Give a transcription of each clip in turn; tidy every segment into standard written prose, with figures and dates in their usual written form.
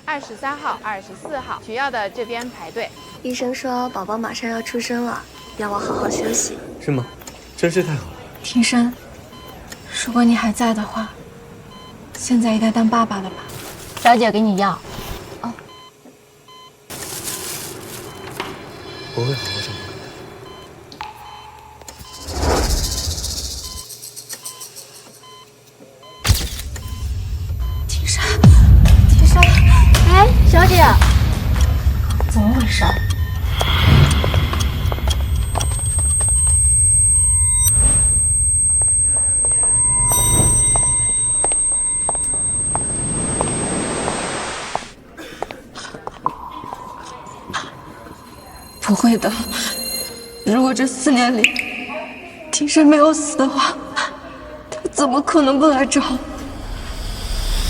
23号、24号，需要的这边排队。医生说宝宝马上要出生了，要我好好休息。是吗？真是太好了。庭深，如果你还在的话，现在应该当爸爸了吧？小姐给你药。哦，我会好好照顾你的。庭深，庭深，哎，小姐，怎么回事？不会的，如果这4年里庭深没有死的话，他怎么可能不来找我？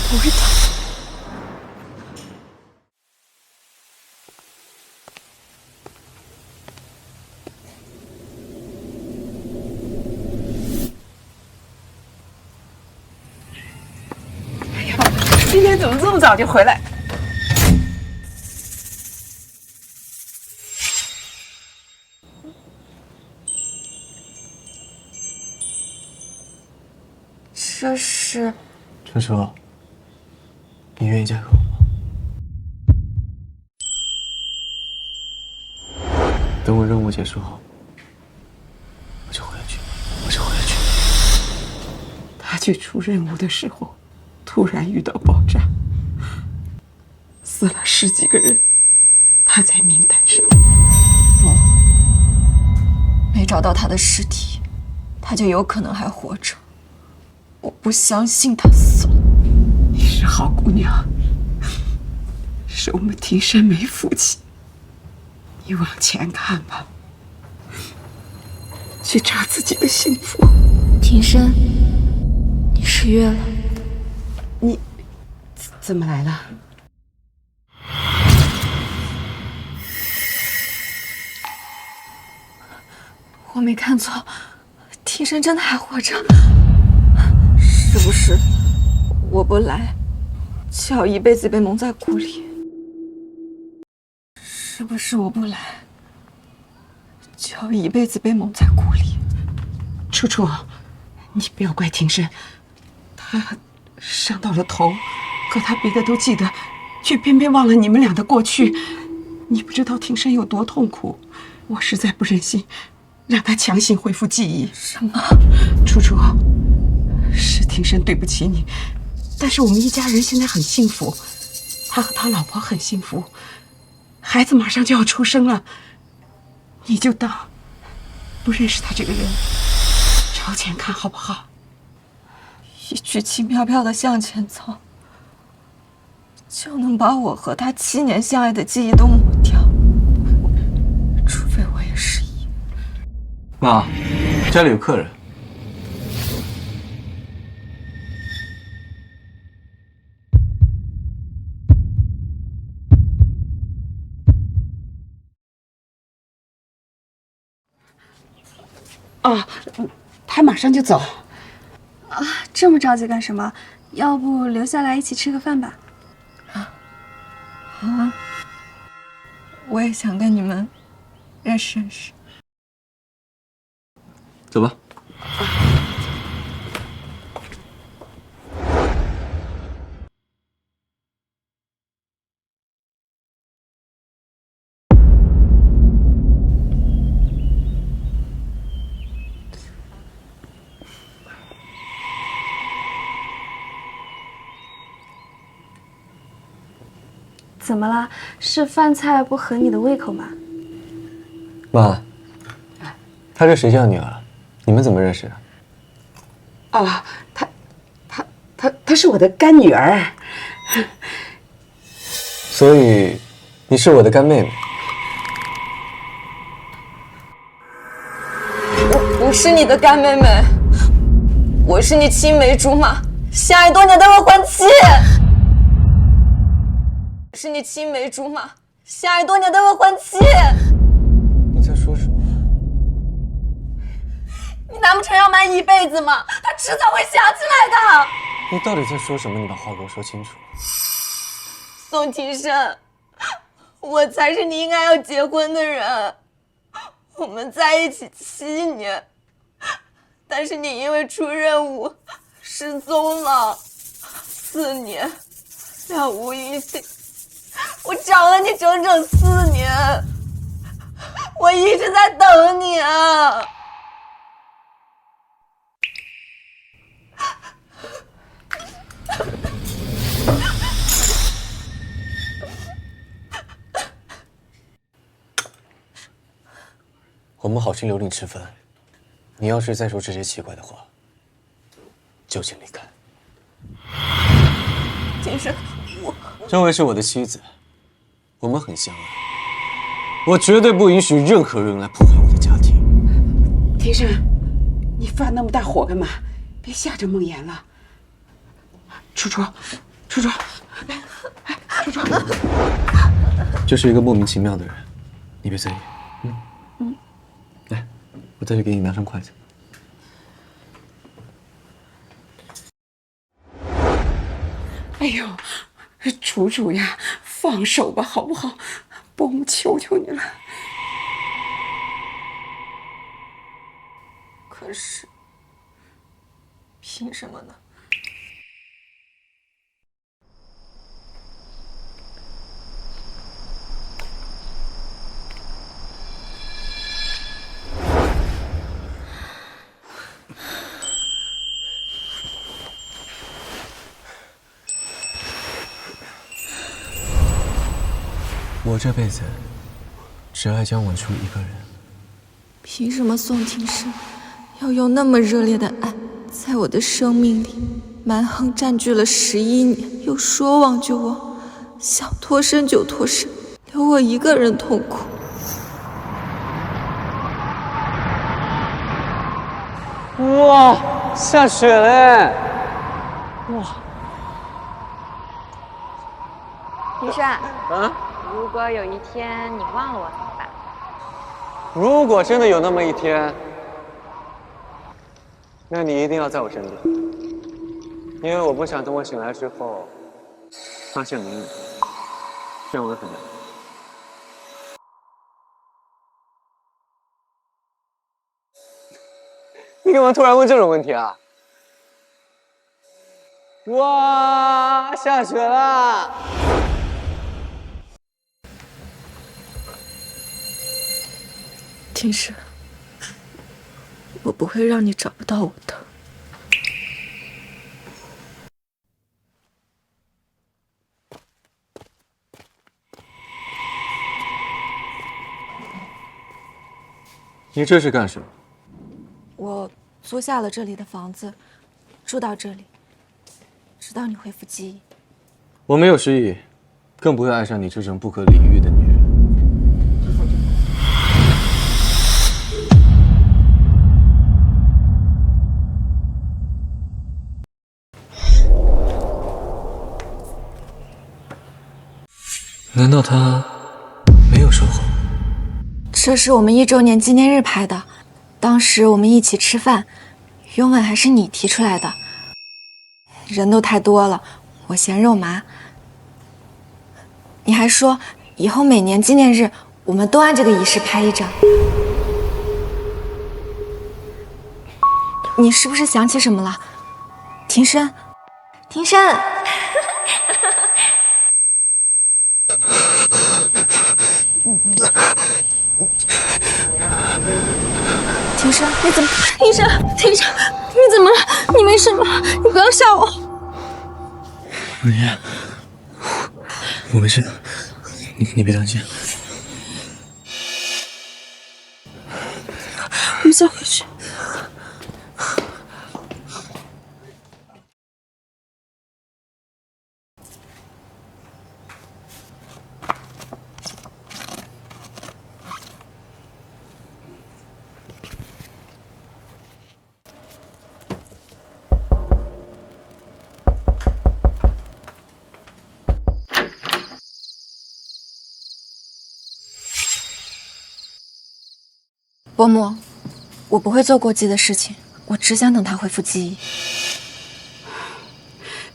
不会的。哎呀，今天怎么这么早就回来？这是春叔，你愿意嫁给我吗？等我任务结束后，我就回去。他去出任务的时候，突然遇到爆炸，死了10几个人，他在名单上。没找到他的尸体，他就有可能还活着。我不相信他死了。你是好姑娘，是我们庭深没福气。你往前看吧，去找自己的幸福。庭深，你失约了。你怎么来了？我没看错，庭深真的还活着。是不是我不来，就要一辈子被蒙在鼓里？是不是我不来，就要一辈子被蒙在鼓里？楚楚，你不要怪庭深，他伤到了头，可他别的都记得，却偏偏忘了你们俩的过去。你不知道庭深有多痛苦，我实在不忍心让他强行恢复记忆。什么？楚楚，是庭深对不起你，但是我们一家人现在很幸福，他和他老婆很幸福，孩子马上就要出生了，你就当不认识他这个人，朝前看好不好？一句轻飘飘的向前走，就能把我和他7年相爱的记忆都抹掉，除非我也失忆。妈，家里有客人。哦，他马上就走。啊，这么着急干什么？要不留下来一起吃个饭吧？啊，我也想跟你们认识认识。走吧。怎么了？是饭菜不合你的胃口吗？妈，她是谁家的女儿？你们怎么认识的？哦，她是我的干女儿。所以，你是我的干妹妹。我不是你的干妹妹，我是你青梅竹马，相爱多年的未婚妻。我是你青梅竹马，相爱多年的未婚妻。你在说什么？你难不成要瞒一辈子吗？他迟早会想起来的。你到底在说什么？你把话给我说清楚。宋庭生，我才是你应该要结婚的人。我们在一起7年，但是你因为出任务失踪了4年，了无音信。我找了你整整4年，我一直在等你啊！我们好心留你吃饭，你要是再说这些奇怪的话，就请离开。庭生，这位是我的妻子，我们很相爱，我绝对不允许任何人来破坏我的家庭。庭生，你发那么大火干嘛？别吓着梦妍了。楚楚，楚楚，楚楚，这是一个莫名其妙的人，你别在意。来，我再去给你拿上筷子。哎呦，楚楚呀，放手吧，好不好？伯母求求你了。可是，凭什么呢？我这辈子只爱江晚初一个人。凭什么宋庭生要用那么热烈的爱，在我的生命里蛮横占据了11年，又说忘就忘，想脱身就脱身，留我一个人痛苦？哇，下雪嘞！哇！庭生，啊？如果有一天你忘了我怎么办？如果真的有那么一天，那你一定要在我身边，因为我不想等我醒来之后，发现没你，这样我会很难。你干嘛突然问这种问题啊？哇，下雪了！庭生，我不会让你找不到我的。你这是干什么？我租下了这里的房子，住到这里，直到你恢复记忆。我没有失忆，更不会爱上你这种不可理喻的女人。难道他没有说谎？这是我们1周年纪念日拍的，当时我们一起吃饭，拥吻还是你提出来的。人都太多了，我嫌肉麻。你还说以后每年纪念日我们都按这个仪式拍一张。你是不是想起什么了？庭生，庭生。庭生，你怎么？庭生，庭生，你怎么了？你没事吧？你不要吓我。文言，我没事，你别担心。我们先回去。伯母，我不会做过激的事情，我只想等他恢复记忆。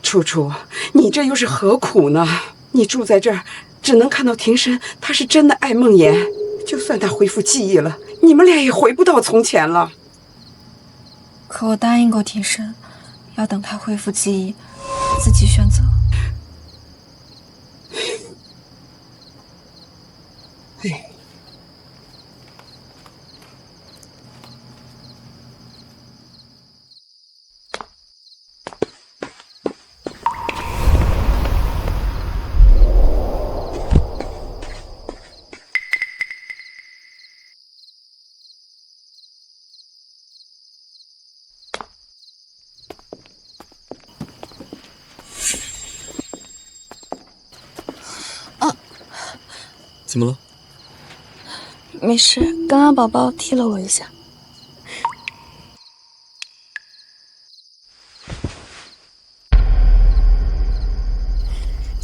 楚楚，你这又是何苦呢？你住在这儿，只能看到庭深，他是真的爱梦妍。就算他恢复记忆了，你们俩也回不到从前了。可我答应过庭深，要等他恢复记忆，自己选择。怎么了？没事，刚刚宝宝踢了我一下。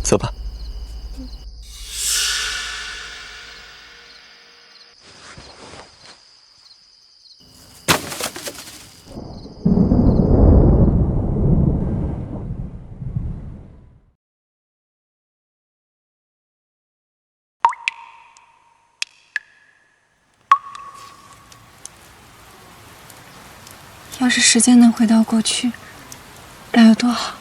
走吧。要是时间能回到过去，该有多好！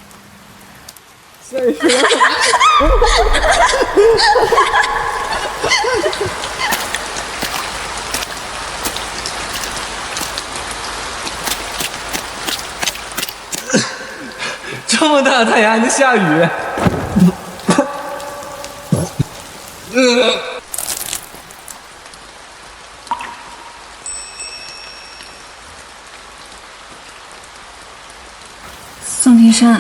这么大的太阳还能下雨？宋庭深，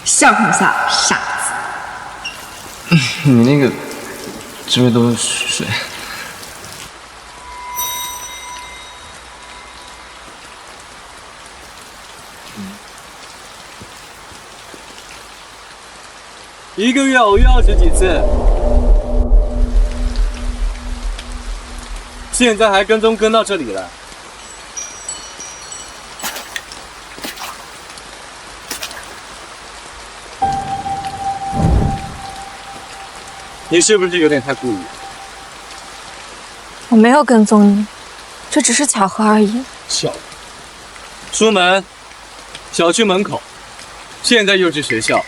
笑什么笑，傻子！你那个这边都是水。一个月偶遇20几次，现在还跟到这里了。你是不是有点太故意？我没有跟踪你，这只是巧合而已。巧，出门，小区门口，现在又是学校，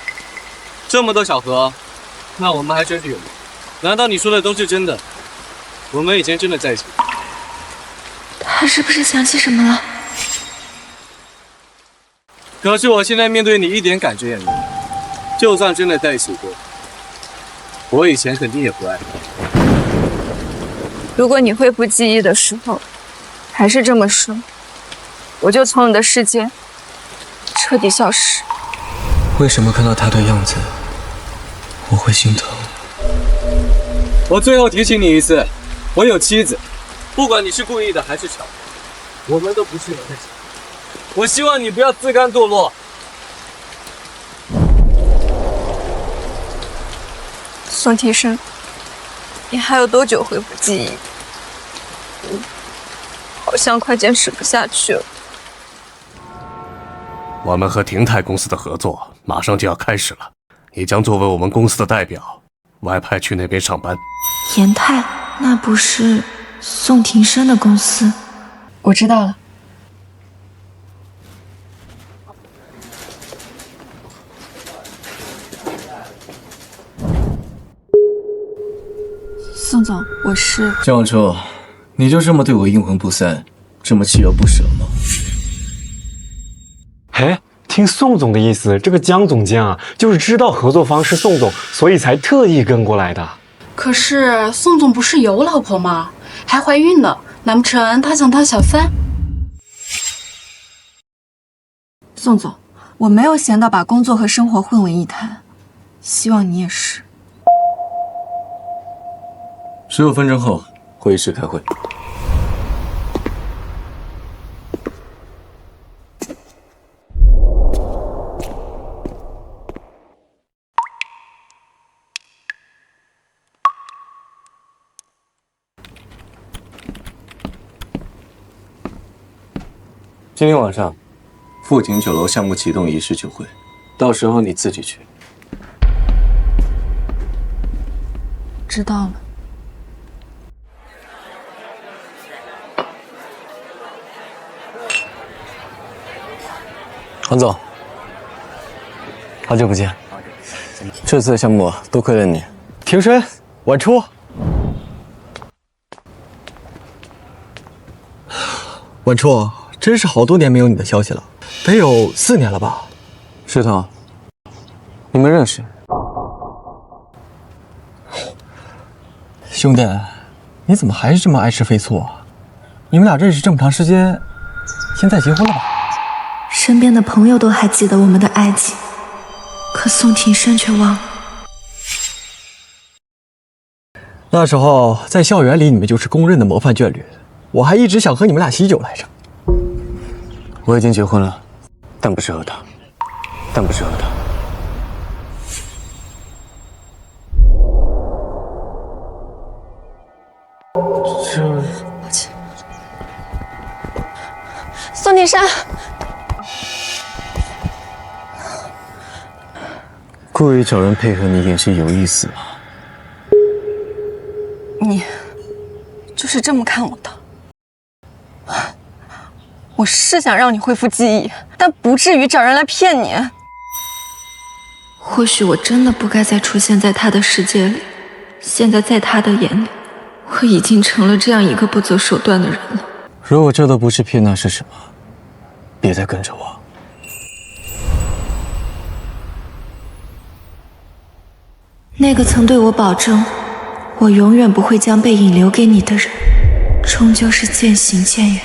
这么多巧合，那我们还真是有缘。难道你说的都是真的？我们以前真的在一起？他是不是想起什么了？可是我现在面对你一点感觉也没有，就算真的在一起过，我以前肯定也不爱你。如果你恢复记忆的时候还是这么说，我就从你的世界彻底消失。为什么看到他的样子，我会心疼？我最后提醒你一次，我有妻子，不管你是故意的还是巧合，我们都不适合在一起。我希望你不要自甘堕落。宋庭深，你还有多久恢复记忆？好像快坚持不下去了。我们和廷泰公司的合作马上就要开始了，你将作为我们公司的代表，外派去那边上班。延泰，那不是宋庭深的公司？我知道了。宋总，我是江州，你就这么对我阴魂不散，这么锲而不舍吗？哎，听宋总的意思，这个江总监啊，就是知道合作方是宋总，所以才特意跟过来的。可是宋总不是有老婆吗？还怀孕呢，难不成他想当小三？宋总，我没有闲到把工作和生活混为一谈，希望你也是。15分钟后，会议室开会。今天晚上，富锦酒楼项目启动仪式酒会，到时候你自己去。知道了。王总，好久不见。这次的项目多亏了你。庭深，晚初。晚初，真是好多年没有你的消息了，得有4年了吧？石头，你们认识？兄弟，你怎么还是这么爱吃飞醋啊？你们俩认识这么长时间，现在结婚了吧？身边的朋友都还记得我们的爱情，可宋庭深却忘了。那时候在校园里，你们就是公认的模范眷侣，我还一直想和你们俩喜酒来着。我已经结婚了，但不是和他，但不是和他。抱歉，宋庭深。故意找人配合你演戏有意思吗？你就是这么看我的？我是想让你恢复记忆，但不至于找人来骗你。或许我真的不该再出现在他的世界里，现在在他的眼里，我已经成了这样一个不择手段的人了。如果这都不是骗，那是什么？别再跟着我。那个曾对我保证我永远不会将背影留给你的人，终究是渐行渐远。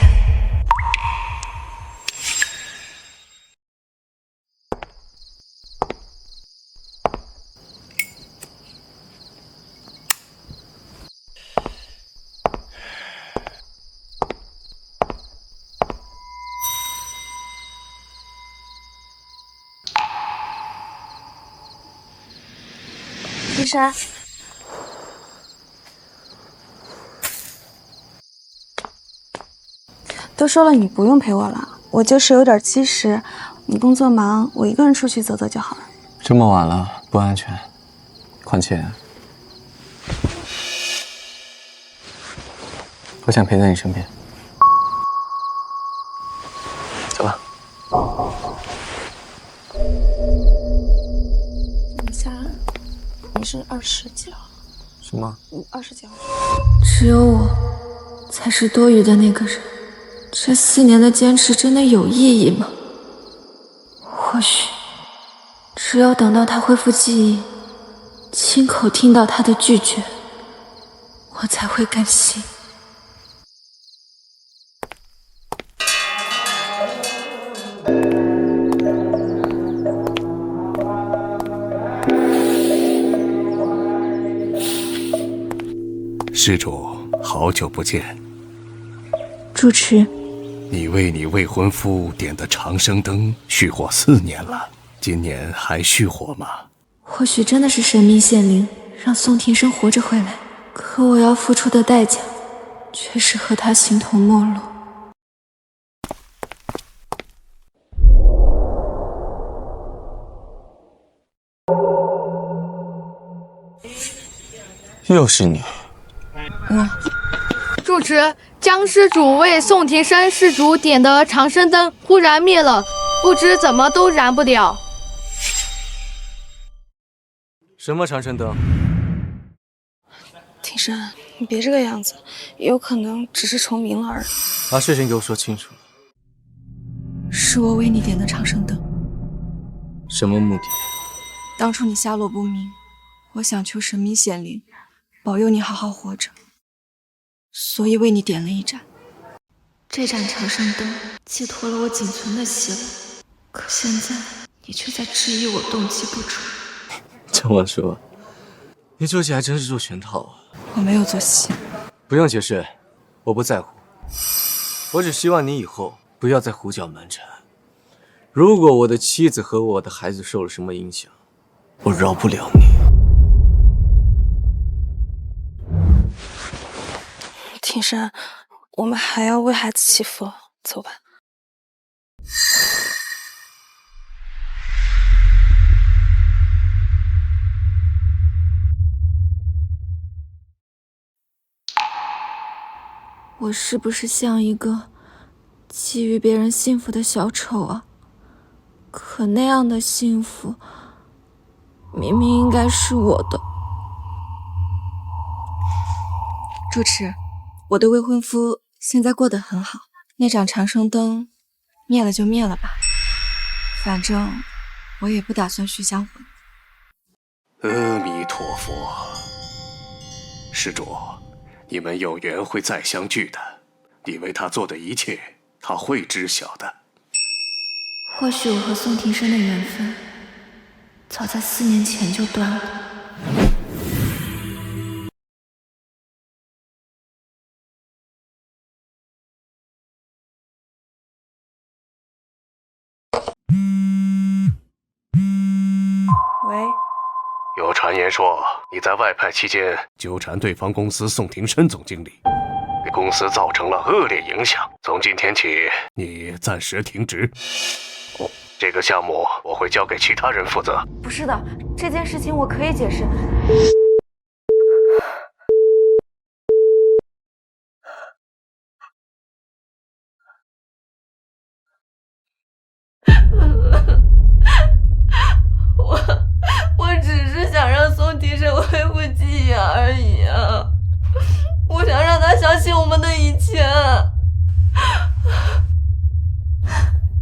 庭深，都说了你不用陪我了，我就是有点积食，你工作忙，我一个人出去走走就好了。这么晚了，不安全。况且，我想陪在你身边。走吧。等一下，你是20几号？什么？20几号？只有我才是多余的那个人。这4年的坚持真的有意义吗？或许，只有等到他恢复记忆，亲口听到他的拒绝，我才会甘心。施主，好久不见。主持，你为你未婚夫点的长生灯续火4年了，今年还续火吗？或许真的是神明显灵，让宋庭深活着回来，可我要付出的代价，却是和他形同陌路。又是你。住持，江施主为宋庭深施主点的长生灯忽然灭了，不知怎么都燃不了。什么长生灯？庭深，你别这个样子，有可能只是重名了而已。把事情给我说清楚。是我为你点的长生灯。什么目的？当初你下落不明，我想求神明显灵，保佑你好好活着，所以为你点了一盏。这盏长生灯寄托了我仅存的希望，可现在你却在质疑我动机不纯。这么说，你做戏还真是做全套啊！我没有做戏。不用解释，我不在乎。我只希望你以后不要再胡搅蛮缠。如果我的妻子和我的孩子受了什么影响，我饶不了你。庭深，我们还要为孩子祈福，走吧。我是不是像一个觊觎别人幸福的小丑啊？可那样的幸福，明明应该是我的。主持，我的未婚夫现在过得很好，那盏长生灯灭了就灭了吧，反正我也不打算续香魂。阿弥陀佛，施主，你们有缘会再相聚的。你为他做的一切，他会知晓的。或许我和宋庭生的缘分，早在4年前就断了。喂，有传言说你在外派期间纠缠对方公司宋庭生总经理，给公司造成了恶劣影响。从今天起，你暂时停职。这个项目我会交给其他人负责。不是的，这件事情我可以解释。我只是想让宋庭生恢复记忆而已啊！我想让他相信我们的一切。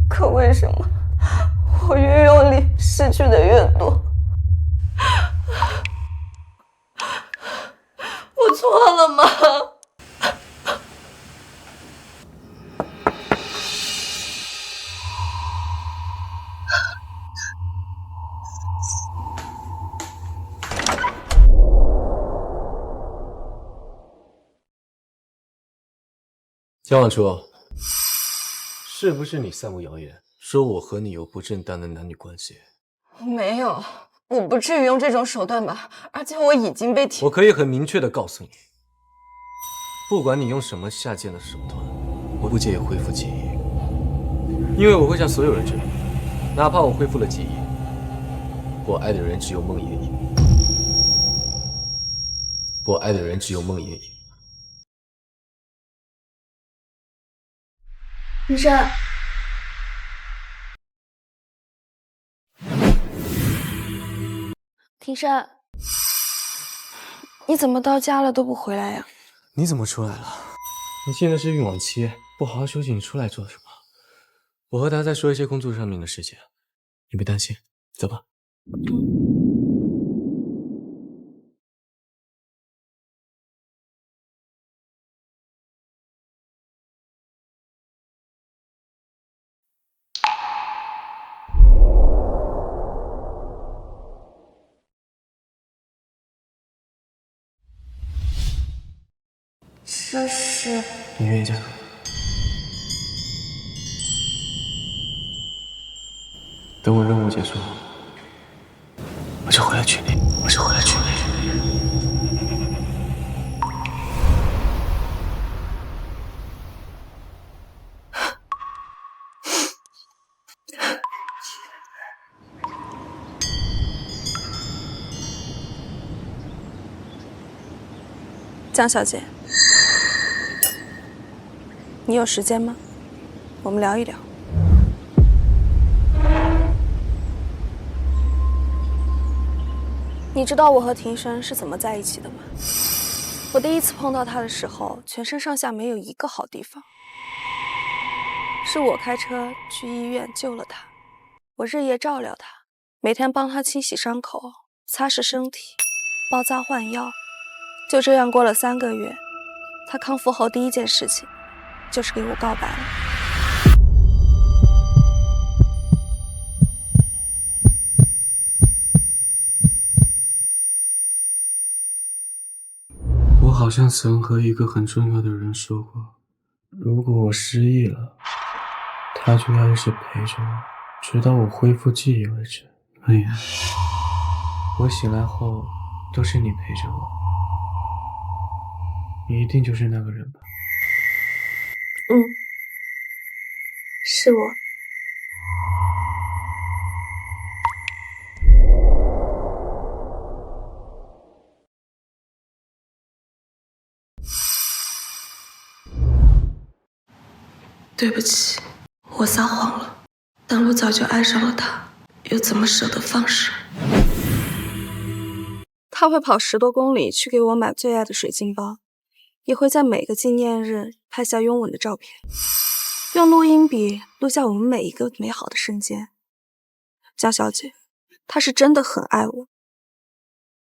可为什么我越用力，失去的越多？我错了吗？江晚初，是不是你散布谣言，说我和你有不正当的男女关系？没有，我不至于用这种手段吧？而且我已经被我可以很明确的告诉你，不管你用什么下贱的手段，我不介意恢复记忆，因为我会向所有人证明，哪怕我恢复了记忆，我爱的人只有孟爷爷，我爱的人只有孟爷爷。庭生，庭生，你怎么到家了都不回来呀？你怎么出来了？你现在是孕晚期，不好好休息，你出来做什么？我和他在说一些工作上面的事情，你别担心，走吧。这是……你愿意嫁给我？等我任务结束，我就回来娶你，我就回来娶你。江小姐，你有时间吗？我们聊一聊。你知道我和庭生是怎么在一起的吗？我第一次碰到他的时候，全身上下没有一个好地方。是我开车去医院救了他，我日夜照料他，每天帮他清洗伤口、擦拭身体、包扎换药。就这样过了3个月，他康复后第一件事情就是给我告白了。我好像曾和一个很重要的人说过，如果我失忆了，他就要一直陪着我，直到我恢复记忆为止。文言，我醒来后都是你陪着我，你一定就是那个人吧？是我。对不起，我撒谎了。但我早就爱上了他，又怎么舍得放手？他会跑10多公里去给我买最爱的水晶包，也会在每个纪念日拍下拥吻的照片，用录音笔录下我们每一个美好的瞬间。江小姐，他是真的很爱我，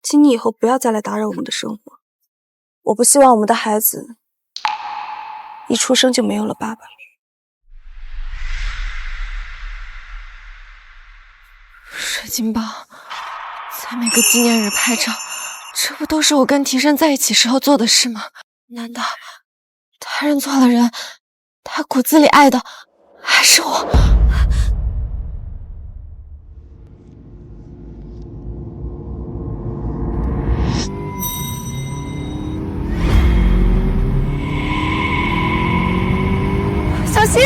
请你以后不要再来打扰我们的生活。我不希望我们的孩子一出生就没有了爸爸。水晶包，在每个纪念日拍照，这不都是我跟庭生在一起时候做的事吗？难道他认错了人？他骨子里爱的还是我？小心！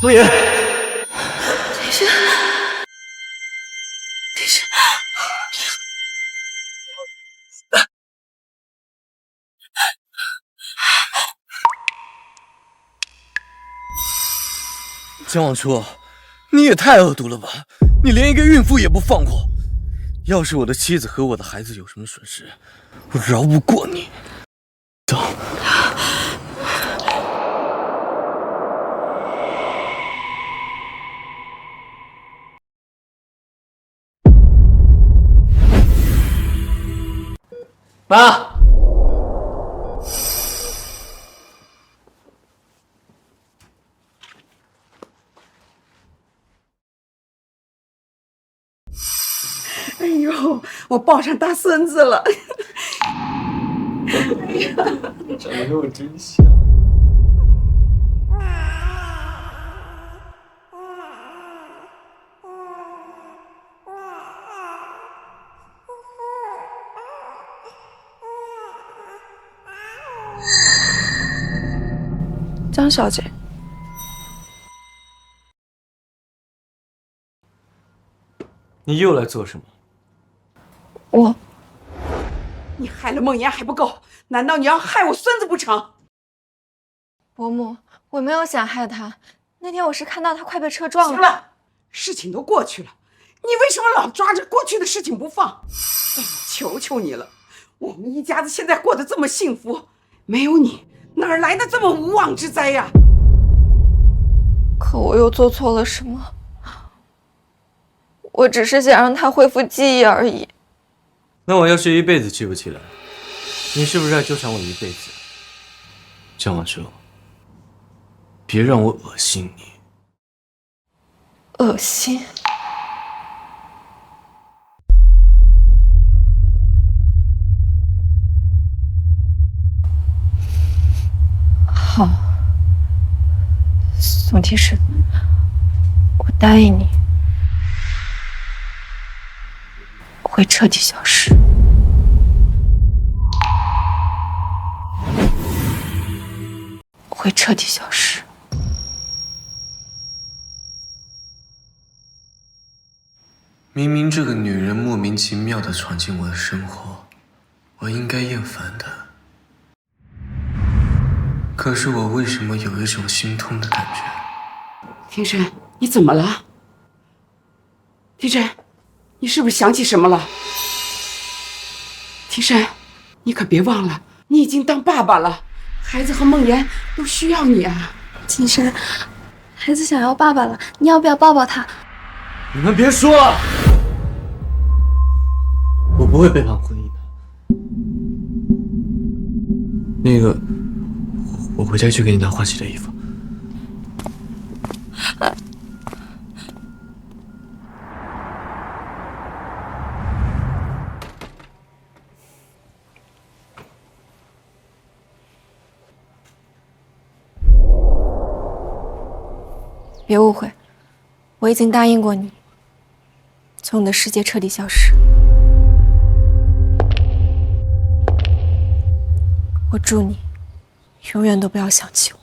梦妍，庭生，庭生，江往初，你也太恶毒了吧！你连一个孕妇也不放过。要是我的妻子和我的孩子有什么损失，我饶不过你。走。妈。哎呦，我抱上大孙子了！长得跟我真像。江小姐，你又来做什么？你害了梦妍还不够，难道你要害我孙子不成？伯母，我没有想害他，那天我是看到他快被车撞了。行了，事情都过去了，你为什么老抓着过去的事情不放？求求你了，我们一家子现在过得这么幸福，没有你哪儿来的这么无妄之灾呀？可我又做错了什么？我只是想让他恢复记忆而已。那我要是一辈子记不起来，你是不是要纠缠我一辈子？江晚秋，别让我恶心你。恶心？好，宋庭生，我答应你，我会彻底消失。我会彻底消失。明明这个女人莫名其妙地闯进我的生活，我应该厌烦她。可是我为什么有一种心痛的感觉？庭生，你怎么了？庭生，你是不是想起什么了？庭生，你可别忘了，你已经当爸爸了，孩子和梦妍都需要你啊。庭生，孩子想要爸爸了，你要不要抱抱他？你们别说了，我不会背叛婚姻的。那个，我回家去给你拿换洗的衣服。别误会，我已经答应过你，从你的世界彻底消失。我祝你永远都不要想起我。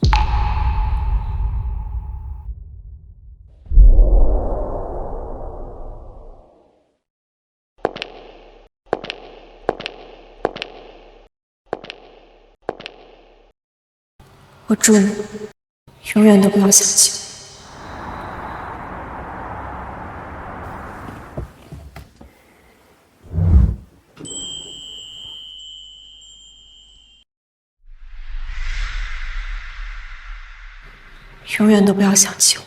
我祝你永远都不要想起我。永远都不要想起我。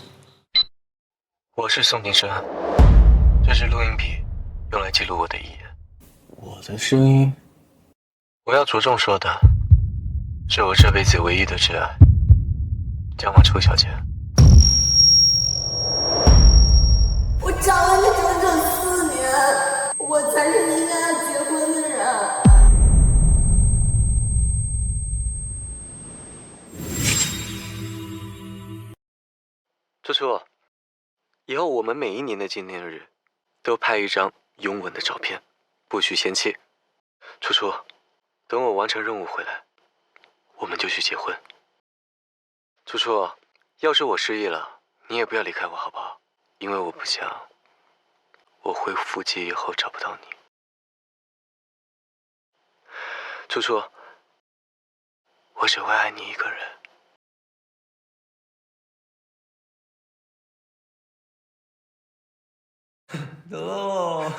我是宋庭生，这是录音笔，用来记录我的遗言。我的声音，我要着重说的是我这辈子唯一的挚爱，江晚初小姐。我找了你整整4年，我才是你应该要结婚的人。初初，以后我们每一年的纪念日都拍一张拥吻的照片，不许嫌弃。初初，等我完成任务回来，我们就去结婚。初初，要是我失忆了，你也不要离开我，好不好？因为我不想我恢复记忆后找不到你。初初，我只会爱你一个人。哦，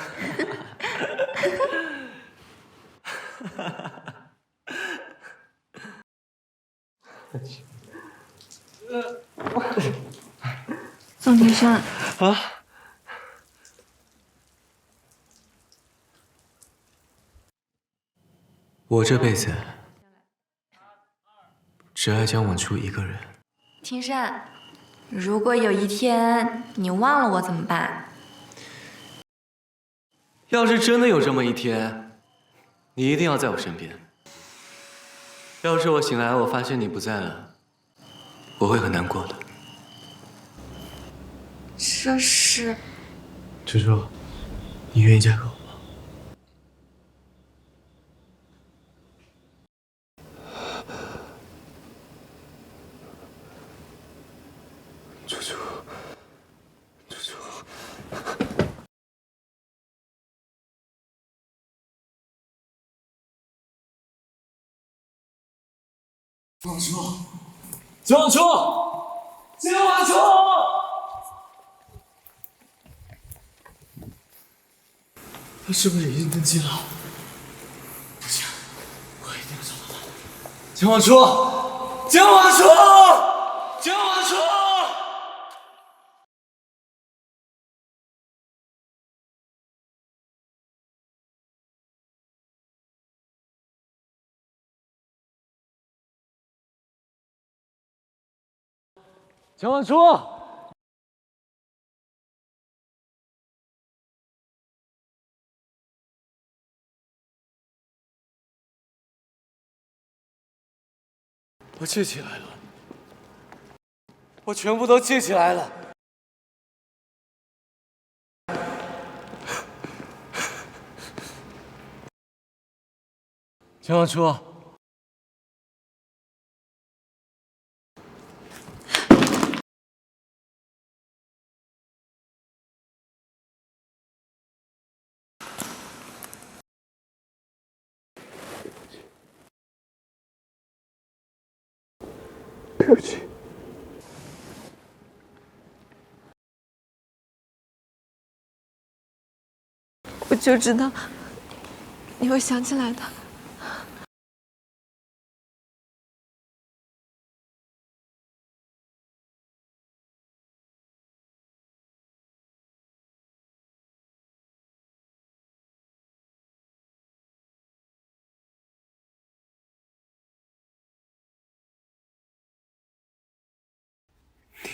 宋庭生啊，我这辈子只爱江晚初一个人。庭生，如果有一天你忘了我怎么办？要是真的有这么一天，你一定要在我身边。要是我醒来，我发现你不在了，我会很难过的。这是……初初，你愿意嫁给我吗？初初，初初。江晚初，江晚初，江晚初，他是不是已经登机了？不行，我一定要找到他。江晚初，江晚初，江晚初。江晚初，我记起来了，我全部都记起来了。江晚初。对不起，我就知道你会想起来的。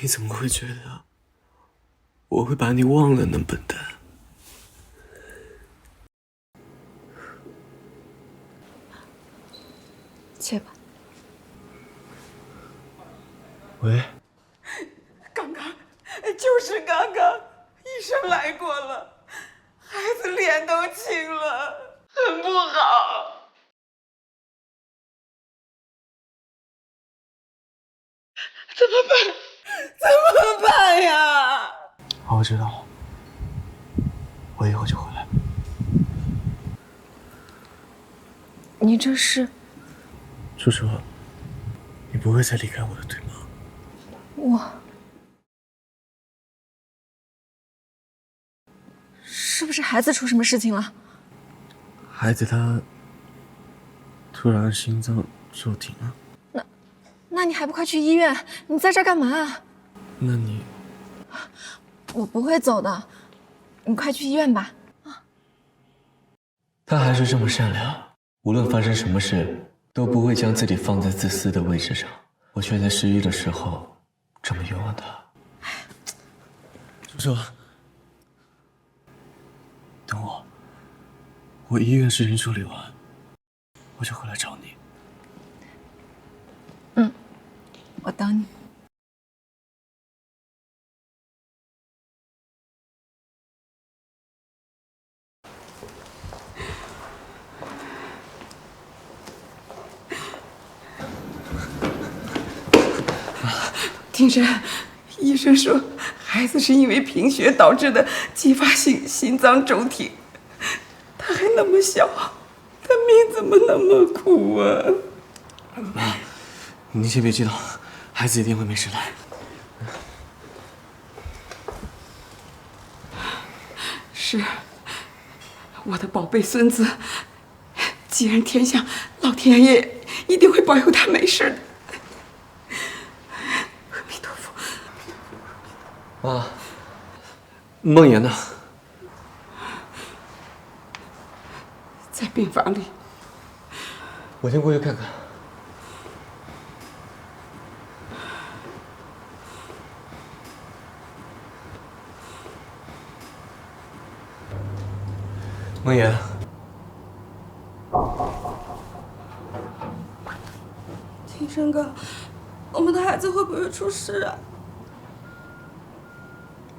你怎么会觉得我会把你忘了呢，笨蛋？切吧。喂，刚刚，就是刚刚，医生来过了，孩子脸都青了，很不好。怎么办？怎么办呀？好，我知道了，我以后就回来。你这是？初初，你不会再离开我的，对吗？是不是孩子出什么事情了？孩子他突然心脏骤停了。那你还不快去医院？你在这儿干嘛啊？那你……我不会走的，你快去医院吧。他还是这么善良，无论发生什么事，都不会将自己放在自私的位置上。我却在失忆的时候这么冤枉他。叔叔，等我，我医院事情处理完，我就回来找你。我等你。庭深，医生说孩子是因为贫血导致的继发性心脏骤停，他还那么小，他命怎么那么苦啊？妈，你先别激动，孩子一定会没事的。是，我的宝贝孙子，既然天下，老天爷一定会保佑他没事的。妈，梦妍呢？在病房里。我先过去看看。梦妍，庭深哥，我们的孩子会不会出事啊？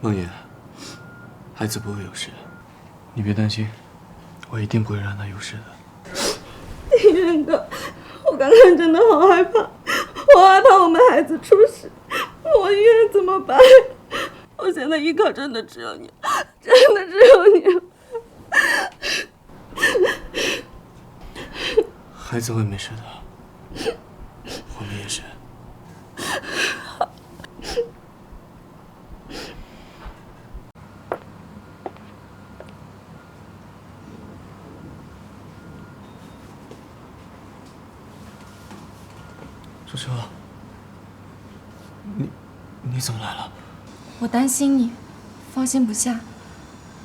梦妍，孩子不会有事，你别担心，我一定不会让他有事的。庭深哥，我刚刚真的好害怕，我害怕我们孩子出事，我医院怎么办？我现在依靠真的只有你，真的只有你。孩子会没事的，我们也是。叔叔，你怎么来了？我担心你，放心不下，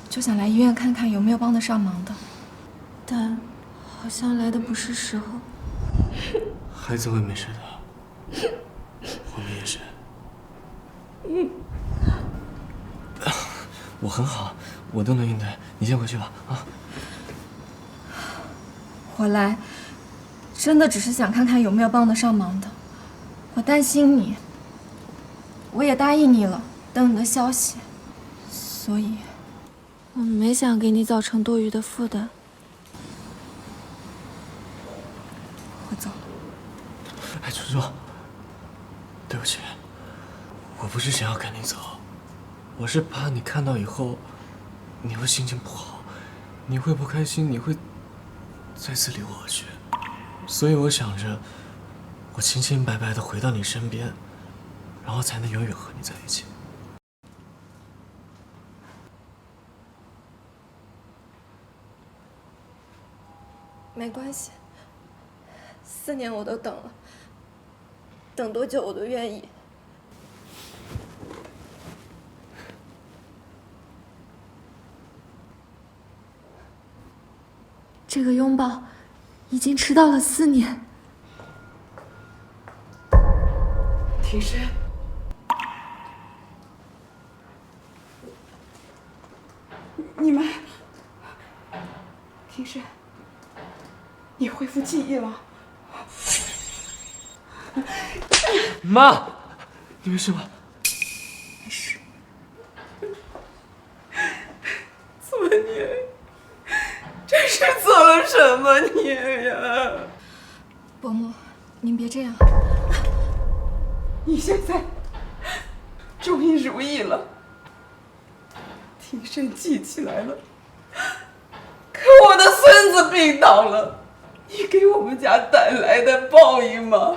就想来医院看看有没有帮得上忙的。但好像来的不是时候。孩子会没事的，我们也是。我很好，我都能应对。你先回去吧，啊。我来，真的只是想看看有没有帮得上忙的。我担心你，我也答应你了，等你的消息。所以，我没想给你造成多余的负担。我走了。哎，叔叔，对不起，我不是想要赶你走，我是怕你看到以后，你会心情不好，你会不开心，你会再次离我而去，所以我想着，我清清白白的回到你身边，然后才能永远和你在一起。没关系，4年我都等了，等多久我都愿意。这个拥抱已经迟到了4年。庭深，你们，庭深，你恢复记忆了。妈，你没事吗？没事。做孽，这是做了什么孽呀？伯母，您别这样。你现在终于如意了，庭深记起来了，可我的孙子病倒了，你给我们家带来的报应吗？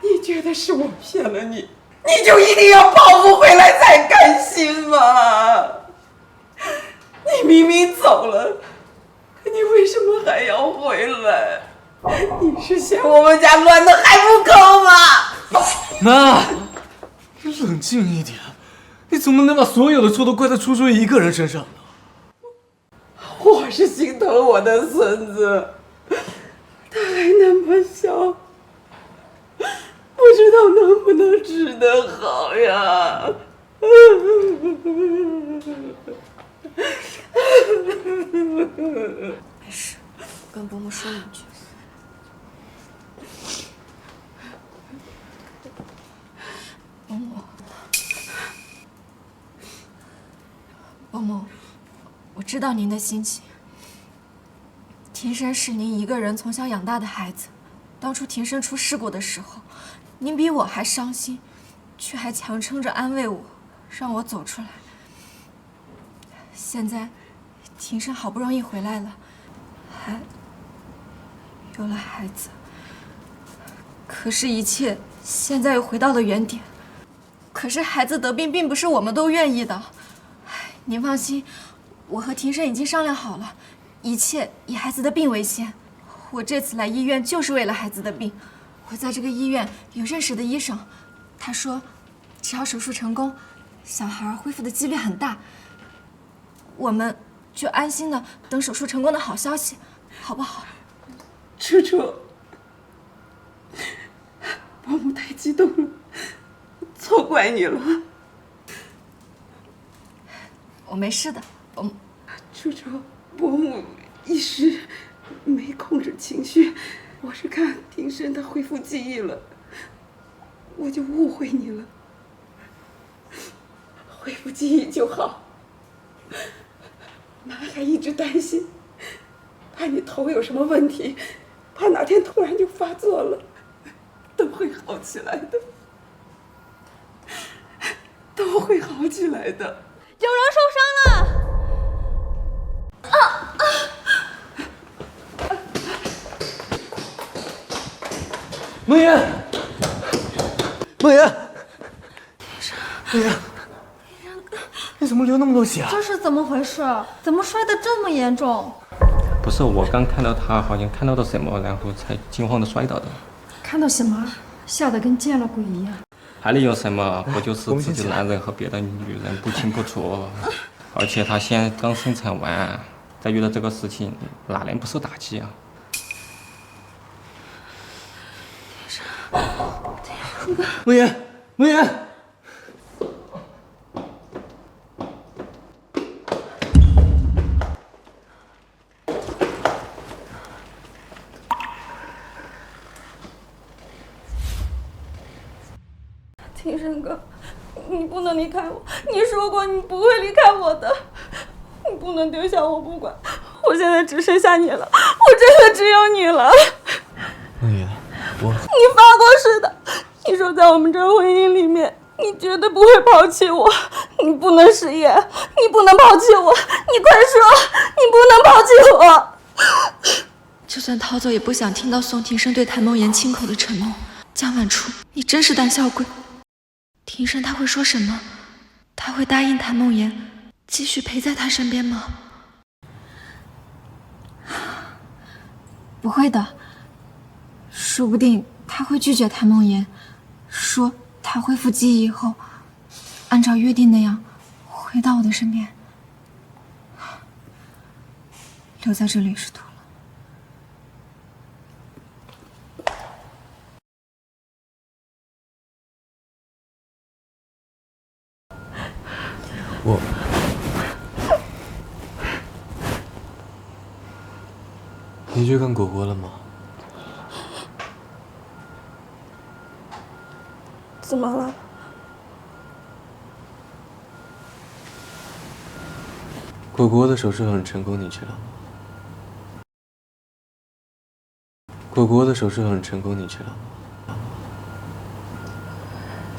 你觉得是我骗了你，你就一定要报复回来才甘心吗？你明明走了，可你为什么还要回来？你是嫌我们家乱的还不够吗？妈，你冷静一点，你怎么能把所有的错都怪在初初一个人身上呢？我是心疼我的孙子，他还那么小，不知道能不能治得好呀。没事，我跟伯母说两句。伯母，伯母，我知道您的心情。庭生是您一个人从小养大的孩子，当初庭生出事故的时候，您比我还伤心，却还强撑着安慰我，让我走出来。现在，庭生好不容易回来了，还有了孩子，可是，一切现在又回到了原点。可是孩子得病并不是我们都愿意的。您放心，我和庭生已经商量好了，一切以孩子的病为先。我这次来医院就是为了孩子的病。我在这个医院有认识的医生，他说，只要手术成功，小孩恢复的几率很大。我们就安心的等手术成功的好消息，好不好？楚楚，伯母太激动了，错怪你了。我没事的，伯母。楚楚，伯母一时没控制情绪，我是看庭生他恢复记忆了，我就误会你了。恢复记忆就好。妈还一直担心，怕你头有什么问题，怕哪天突然就发作了，都会好起来的，都会好起来的。有人受伤了！梦妍，梦妍，梦妍，你怎么流那么多血啊？这是怎么回事？怎么摔得这么严重？不是，我刚看到他好像看到了什么，然后才惊慌的摔倒的。看到什么？吓得跟见了鬼一样。还能有什么？不就是自己男人和别的女人不清不楚，而且他现在刚生产完，再遇到这个事情，哪能不受打击啊？梦妍，梦妍。庭生哥，你不能离开我，你说过你不会离开我的，你不能丢下我不管。我现在只剩下你了，我真的只有你了。梦妍，我……你发过誓的，你说在我们这婚姻里面，你绝对不会抛弃我，你不能食言，你不能抛弃我，你快说，你不能抛弃我。就算逃走，也不想听到宋庭生对谭梦妍亲口的承诺。江晚初，你真是胆小鬼！庭生他会说什么？他会答应谭梦妍继续陪在他身边吗？不会的，说不定他会拒绝谭梦妍，说他恢复记忆以后，按照约定那样回到我的身边。留在这里是徒劳。你去看果果了吗？怎么了？果果的手术很成功，你知道吗？果果的手术很成功，你知道吗？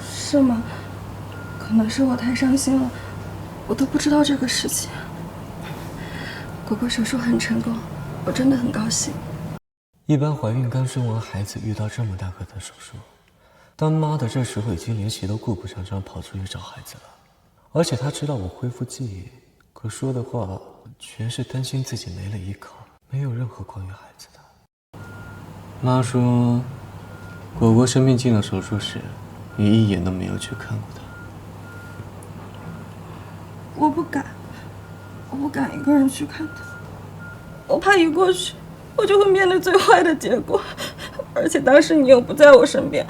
是吗？可能是我太伤心了，我都不知道这个事情。果果手术很成功，我真的很高兴。一般怀孕刚生完孩子遇到这么大个的手术，当妈的这时候已经连鞋都顾不上，这样跑出去找孩子了。而且她知道我恢复记忆，可说的话全是担心自己没了依靠，没有任何关于孩子的。妈说，果果生病进了手术室，你一眼都没有去看过她。我不敢一个人去看他，我怕一过去，我就会面对最坏的结果。而且当时你又不在我身边，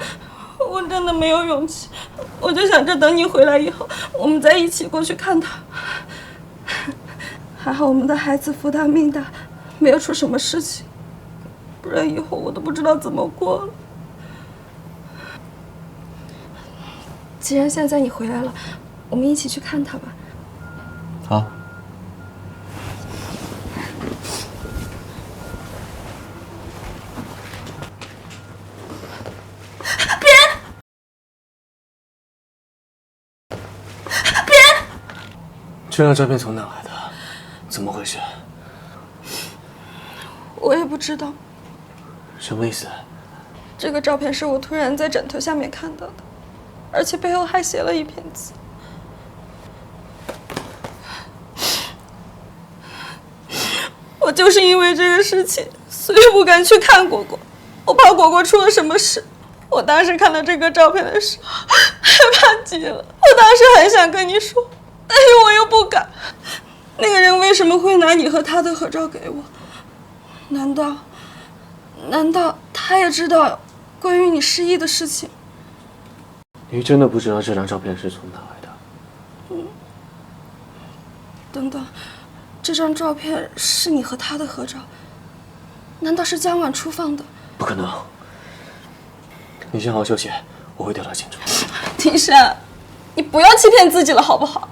我真的没有勇气。我就想着等你回来以后，我们再一起过去看他。还好我们的孩子福大命大，没有出什么事情，不然以后我都不知道怎么过了。既然现在你回来了，我们一起去看他吧。好。这张照片从哪来的？怎么回事？我也不知道。什么意思？这个照片是我突然在枕头下面看到的，而且背后还写了一篇字。我就是因为这个事情，所以不敢去看果果，我怕果果出了什么事。我当时看到这个照片的时候，害怕极了。我当时很想跟你说，但是我又不敢。那个人为什么会拿你和他的合照给我？难道他也知道关于你失忆的事情？你真的不知道这张照片是从哪来的？等等，这张照片是你和他的合照？难道是江晚初放的？不可能！你先好好休息，我会调查清楚。庭山，你不要欺骗自己了，好不好？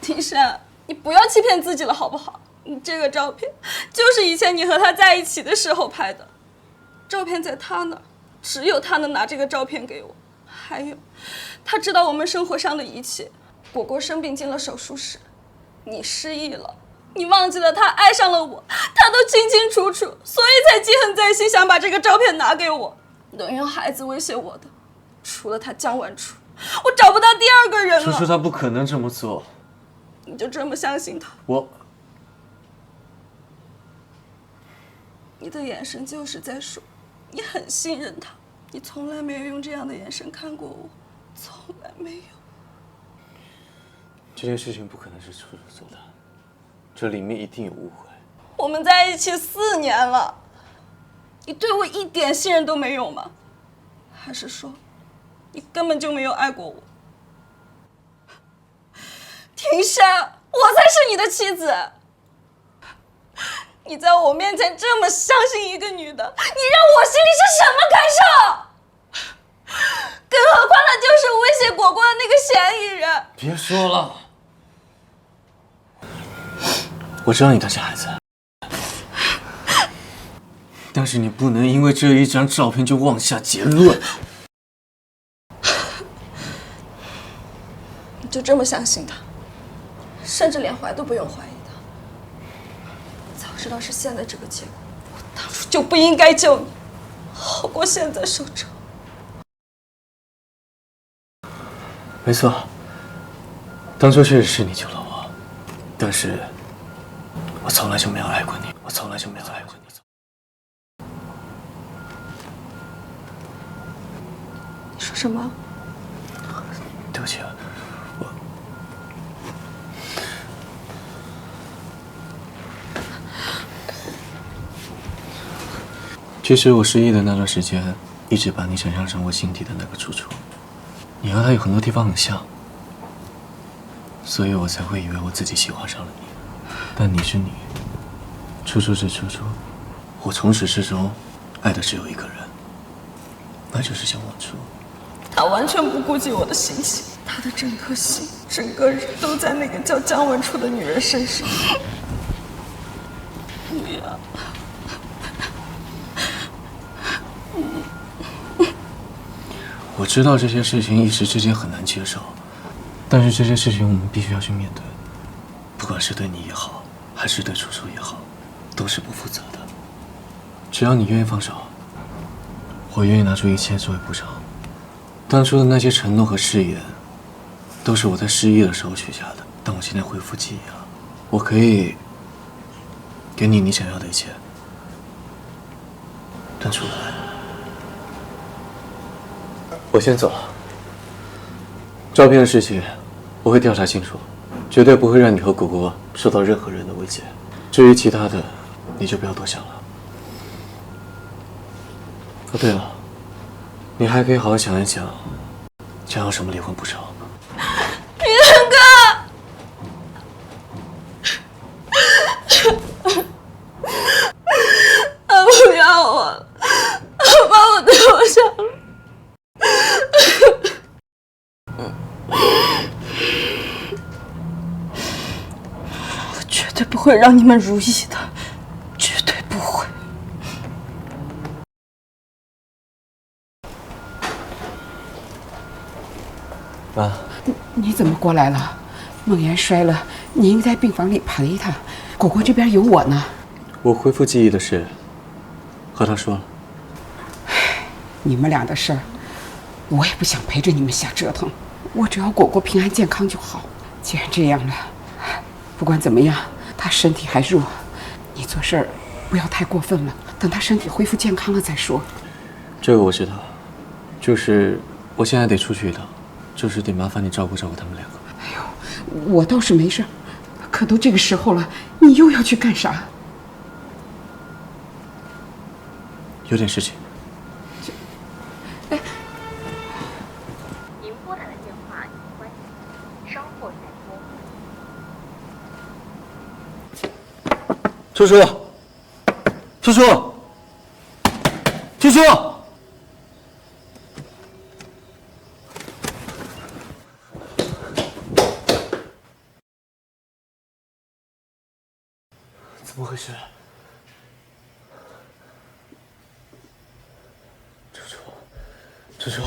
庭山，你不要欺骗自己了，好不好？你这个照片就是以前你和他在一起的时候拍的，照片在他那儿，只有他能拿这个照片给我。还有，他知道我们生活上的一切。果果生病进了手术室，你失忆了，你忘记了他爱上了我，他都清清楚楚，所以才记恨在心，想把这个照片拿给我，能用孩子威胁我的，除了他江晚初，我找不到第二个人了。叔叔他不可能这么做。你就这么相信他？你的眼神就是在说，你很信任他，你从来没有用这样的眼神看过我，从来没有。这件事情不可能是叔叔做的，这里面一定有误会。我们在一起4年了，你对我一点信任都没有吗？还是说，你根本就没有爱过我？庭山，我才是你的妻子。你在我面前这么相信一个女的，你让我心里是什么感受？更何况他就是威胁果果的那个嫌疑人。别说了，我知道你担心孩子，但是你不能因为这一张照片就妄下结论。你就这么相信他，甚至连怀都不用怀疑他。早知道是现在这个结果，我当初就不应该救你，好过现在受折。没错，当初确实是你救了我，但是我从来就没有爱过你，我从来就没有爱过你。你说什么？对不起，其实我失忆的那段时间，一直把你想象成我心底的那个楚楚。你和他有很多地方很像，所以我才会以为我自己喜欢上了你。但你是你，楚楚是楚楚，我从始至终爱的只有一个人，那就是江晚初。他完全不顾及我的心情，他的整颗心、整个人都在那个叫江晚初的女人身上。不要。我知道这些事情一时之间很难接受，但是这些事情我们必须要去面对，不管是对你也好，还是对楚楚也好，都是不负责的。只要你愿意放手，我我愿意拿出一切作为补偿。当初的那些承诺和誓言，都是我在失忆的时候许下的。但我现在恢复记忆了，我可以给你想要的一切。但出来，我先走了。照片的事情我会调查清楚，绝对不会让你和果果受到任何人的威胁。至于其他的，你就不要多想了。哦，对了，你还可以好好想一想，想要什么离婚补偿。明哥，他不要我了，他把我丢下了。我绝对不会让你们如意的，绝对不会。妈，你怎么过来了？梦妍摔了，你应该在病房里陪她。果果这边有我呢。我恢复记忆的事和他说了。你们俩的事儿，我也不想陪着你们瞎折腾。我只要果果平安健康就好。既然这样了，不管怎么样，她身体还弱，你做事儿不要太过分了。等她身体恢复健康了再说。这个我知道，就是我现在得出去一趟，就是得麻烦你照顾照顾他们两个。哎呦，我倒是没事，可都这个时候了，你又要去干啥？有点事情。您拨打的电话已关机，稍后再拨。叔叔，叔叔，叔叔，怎么回事？叔叔，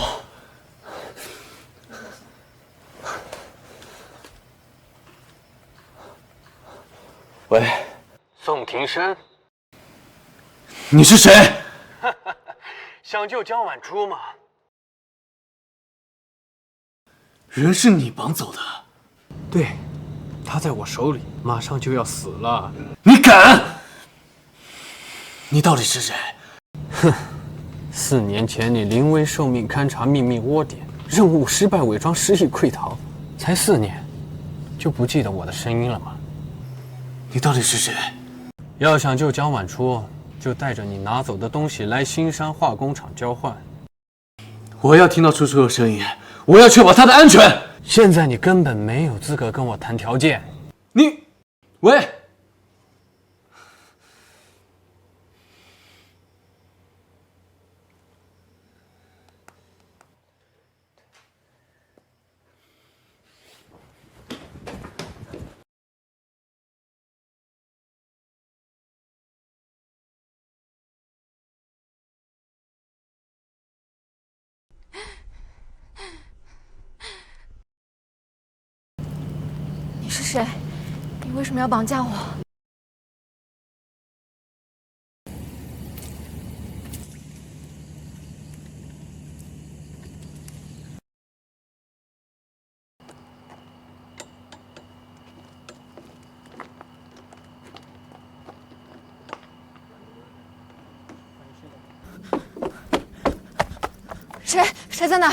喂，宋庭深，你是谁？想救江晚珠吗？人是你绑走的？对，他在我手里，马上就要死了。你敢？你到底是谁？哼！4年前你临危受命勘察秘密窝点，任务失败，伪装失忆溃逃，才4年，就不记得我的声音了吗？你到底是谁？要想救江晚初，就带着你拿走的东西来新山化工厂交换。我要听到初初的声音，我要确保他的安全。现在你根本没有资格跟我谈条件。你，喂。你是谁？你为什么要绑架我？谁在哪？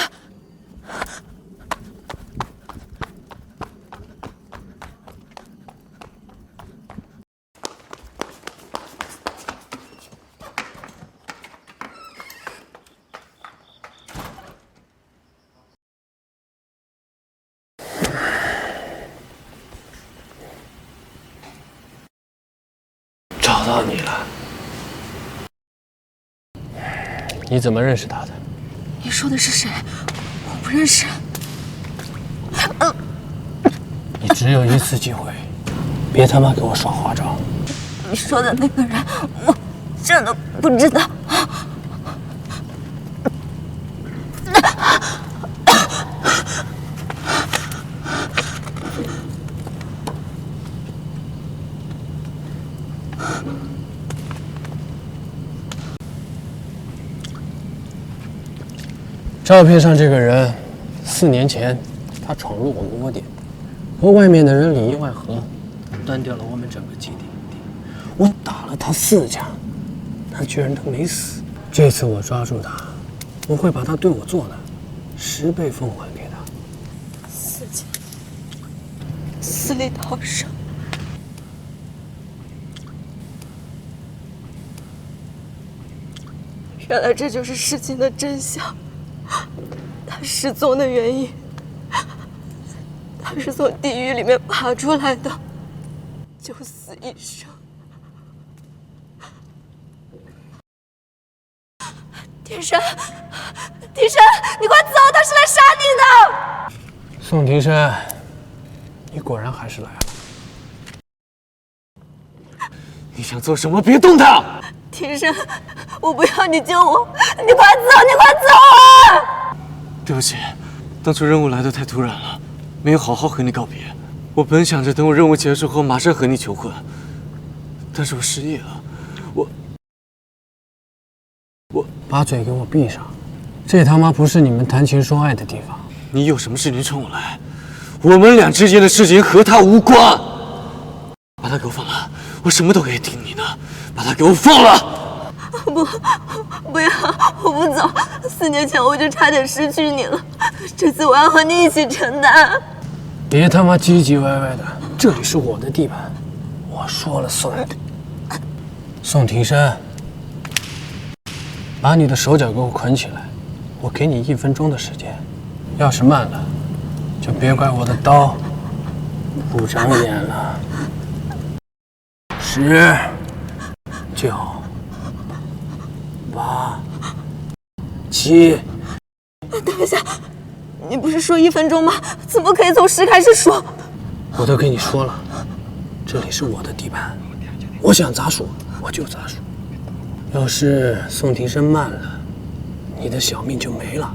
找到你了。你怎么认识他的？你说的是谁？我不认识。你只有一次机会，别他妈给我耍花招。你说的那个人，我真的不知道。照片上这个人，4年前他闯入我们窝点，和外面的人里应外合，端掉了我们整个基地。我打了他4架，他居然都没死。这次我抓住他，我会把他对我做的10倍奉还给他。4架，死里逃生。原来这就是事情的真相。他失踪的原因，他是从地狱里面爬出来的，九死一生。庭生，庭生，你快走，他是来杀你的！宋庭生，你果然还是来了。你想做什么？别动他！庭生，我不要你救我，你快走，你快走啊！对不起，当初任务来得太突然了，没有好好和你告别。我本想着等我任务结束后马上和你求婚，但是我失忆了。我把嘴给我闭上！这他妈不是你们谈情说爱的地方。你有什么事情冲我来，我们俩之间的事情和他无关。把他给我放了，我什么都可以听你的。把他给我放了！不要，我不走。4年前我就差点失去你了，这次我要和你一起承担。别他妈唧唧歪歪的，这里是我的地盘，我说了算。宋庭生，把你的手脚给我捆起来，我给你1分钟的时间，要是慢了，就别怪我的刀不长眼了。10、9、8、7。等一下，你不是说1分钟吗？怎么可以从10开始数？我都跟你说了，这里是我的地盘，我想咋数我就咋数。要是宋庭生慢了，你的小命就没了，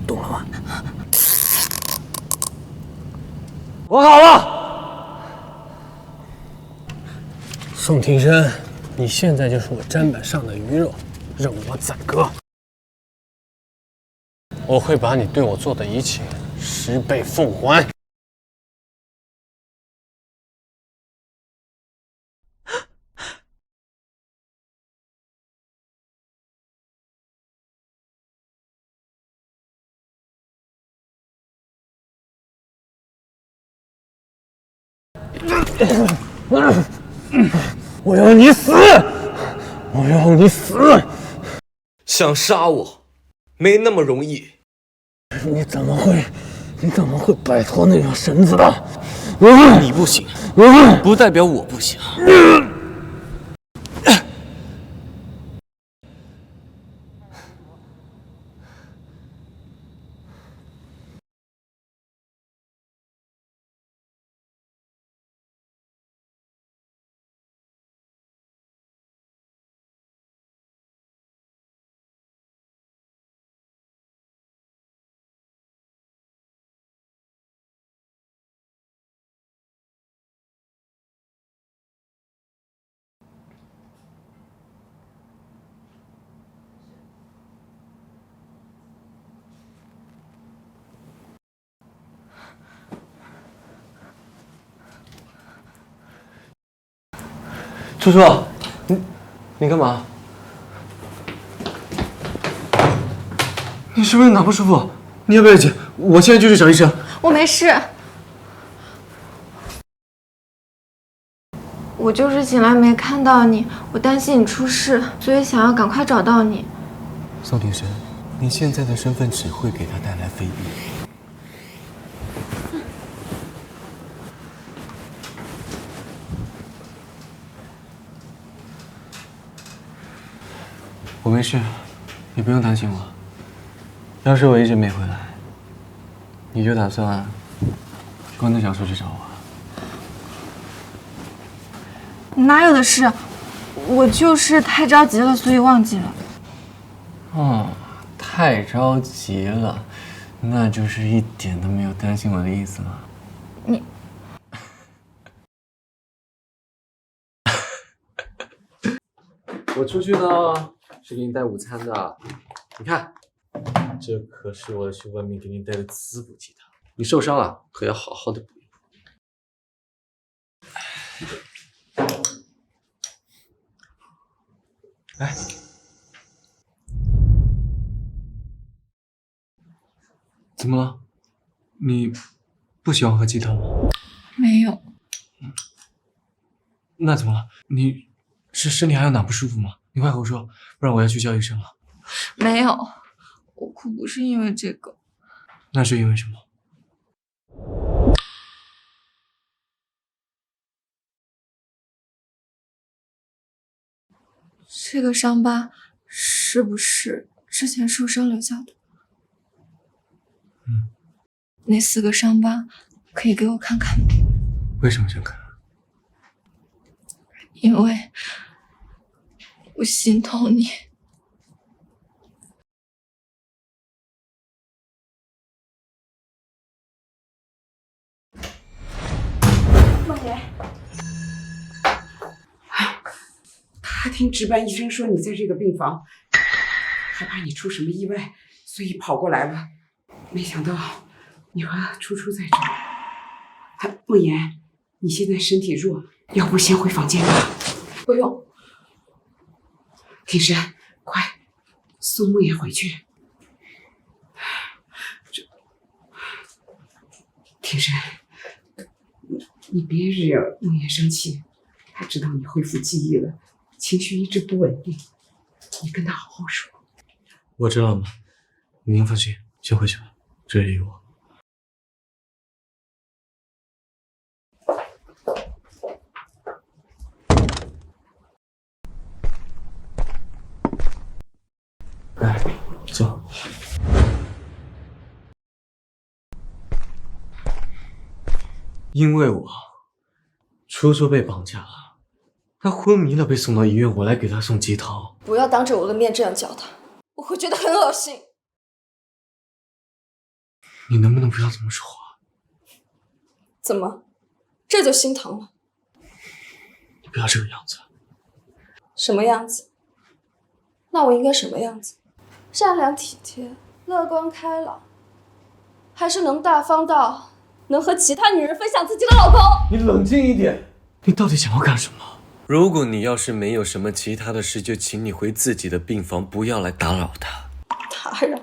懂了吗？我好了。宋庭生，你现在就是我砧板上的鱼肉，任我宰割。我会把你对我做的一切10倍奉还。我要你死！我要你死！想杀我，没那么容易。你怎么会摆脱那条绳子的？你不行，不代表我不行。楚楚，你干嘛？你是不是哪不舒服？你要不要紧？我现在就去找医生。我没事，我就是醒来没看到你，我担心你出事，所以想要赶快找到你。宋庭生，你现在的身份只会给他带来非议。我没事，你不用担心我。要是我一直没回来，你就打算关着小树去找我？哪有的事，我就是太着急了，所以忘记了。哦，太着急了，那就是一点都没有担心我的意思了。你。我出去呢，是给你带午餐的，你看。这可是我去外面给你带的滋补鸡汤。你受伤了，可要好好的补。哎，怎么了？你不喜欢喝鸡汤吗？没有。那怎么了？你是身体还有哪不舒服吗？你快和我说，不然我要去叫医生了。没有，我哭不是因为这个。那是因为什么？这个伤疤是不是之前受伤留下的？那4个伤疤可以给我看看吗？为什么想看？因为我心痛你。孟言，他听值班医生说你在这个病房，害怕你出什么意外，所以跑过来了。没想到你和初初在这儿。孟言，你现在身体弱，要不先回房间吧？不用。庭山，快送孟言回去。庭山，你别惹孟言生气，他知道你恢复记忆了，情绪一直不稳定，你跟他好好说。我知道了，您放心，先回去吧，这里有我。来，坐。因为我初初被绑架了，他昏迷了，被送到医院，我来给他送鸡汤。不要当着我的面这样叫他，我会觉得很恶心。你能不能不要这么说话？怎么，这就心疼了？你不要这个样子。什么样子？那我应该什么样子？善良体贴，乐观开朗，还是能大方到能和其他女人分享自己的老公？你冷静一点，你到底想要干什么？如果你要是没有什么其他的事，就请你回自己的病房，不要来打扰他。打扰？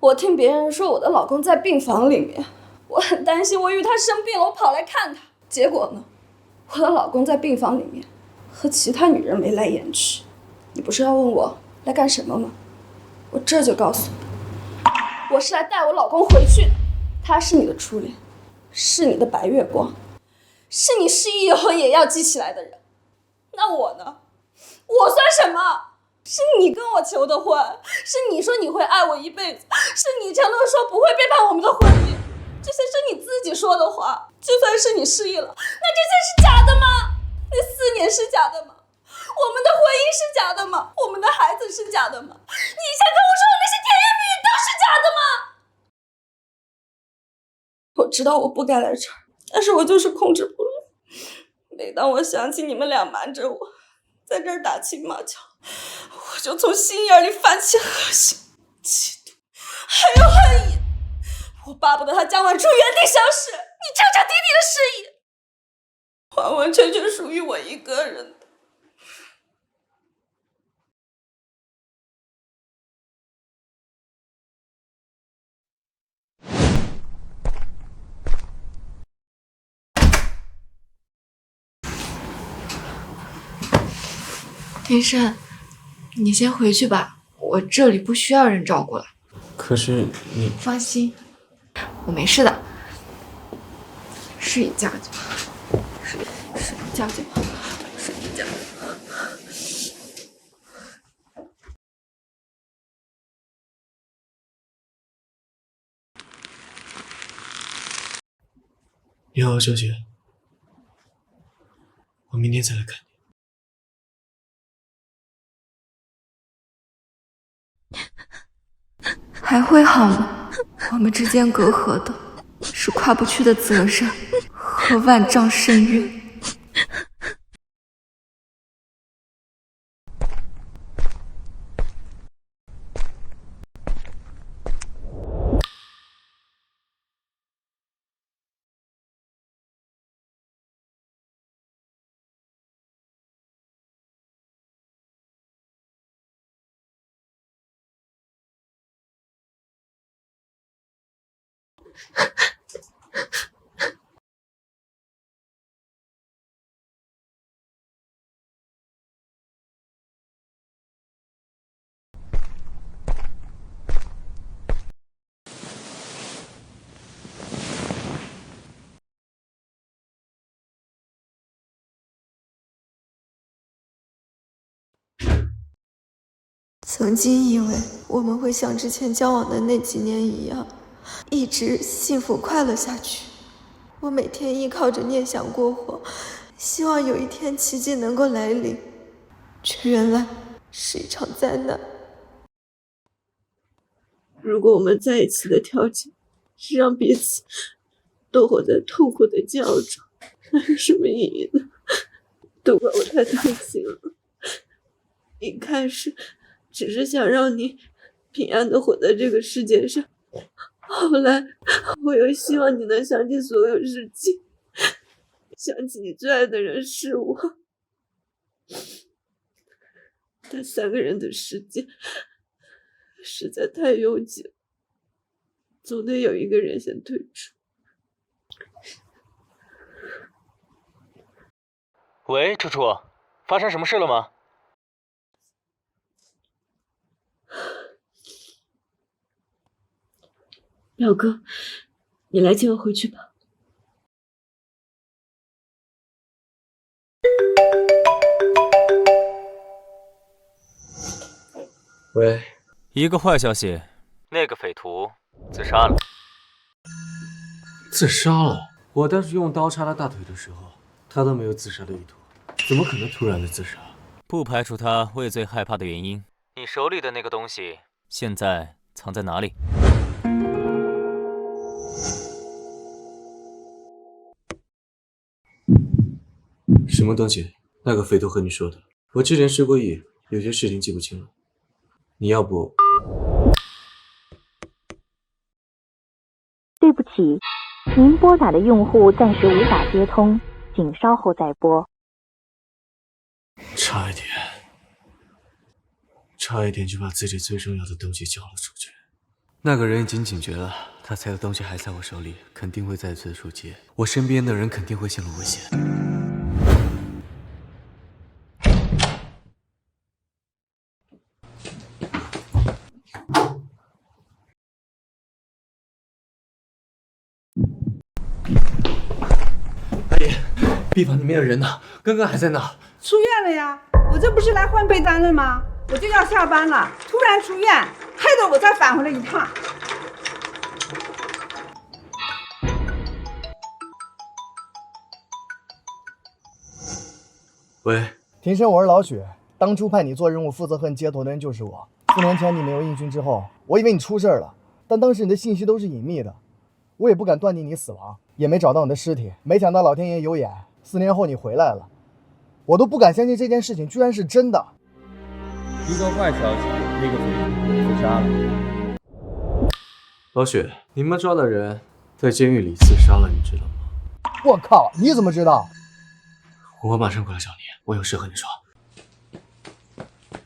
我听别人说我的老公在病房里面，我很担心，我以为他生病了，我跑来看他。结果呢，我的老公在病房里面和其他女人眉来眼去。你不是要问我来干什么吗？我这就告诉你，我是来带我老公回去的。他是你的初恋，是你的白月光，是你失忆以后也要记起来的人。那我呢？我算什么？是你跟我求的婚，是你说你会爱我一辈子，是你承诺说不会背叛我们的婚姻，这些是你自己说的话。就算是你失忆了，那这些是假的吗？那4年是假的吗？我们的婚姻是假的吗？我们的孩子是假的吗？你以前跟我说的那些甜言蜜语都是假的吗？我知道我不该来这儿，但是我就是控制不了。每当我想起你们俩瞒着我，在这儿打情骂俏，我就从心眼里泛起恶心、嫉妒，还有恨意。我巴不得他江晚珠原地消失，你彻彻底底的失忆，完完全全属于我一个人的。天山，你先回去吧，我这里不需要人照顾了。可是你放心，我没事的，睡一觉就好，睡一觉就好，睡一觉。你好好休息，我明天再来看你。还会好吗？我们之间隔阂的是跨不去的责任和万丈深渊。曾经以为我们会像之前交往的那几年一样，一直幸福快乐下去。我每天依靠着念想过活，希望有一天奇迹能够来临，却原来是一场灾难。如果我们在一起的条件是让彼此都活在痛苦的煎熬中，那有什么意义呢？都怪我太贪心了，一开始只是想让你平安的活在这个世界上，后来我又希望你能想起所有事情，想起你最爱的人是我。但3个人的时间实在太拥挤了，总得有一个人先退出。喂，楚楚，发生什么事了吗？表哥，你来接我回去吧。喂，一个坏消息，那个匪徒自杀了。自杀了？我当时用刀插他大腿的时候，他都没有自杀的意图，怎么可能突然的自杀？不排除他畏罪害怕的原因。你手里的那个东西，现在藏在哪里？什么东西？那个匪徒和你说的。我之前失过忆，有些事情记不清了。你要不……对不起，您拨打的用户暂时无法接通，请稍后再拨。差一点就把自己最重要的东西交了出去。那个人已经警觉了，他猜的东西还在我手里，肯定会再次出击，我身边的人肯定会陷入危险。阿姨，病房里面有人呢，刚刚还在那。出院了呀，我这不是来换被单了吗？我就要下班了，突然出院，害得我再返回了一趟。喂，庭生，我是老许，当初派你做任务负责和你接头的人就是我。4年前你没有应讯之后，我以为你出事了，但当时你的信息都是隐秘的，我也不敢断定你死亡，也没找到你的尸体。没想到老天爷有眼，4年后你回来了，我都不敢相信这件事情居然是真的。一个坏消息，那个匪徒自杀了。老许，你们抓的人在监狱里自杀了，你知道吗？我靠，你怎么知道？我马上过来找你，我有事和你说。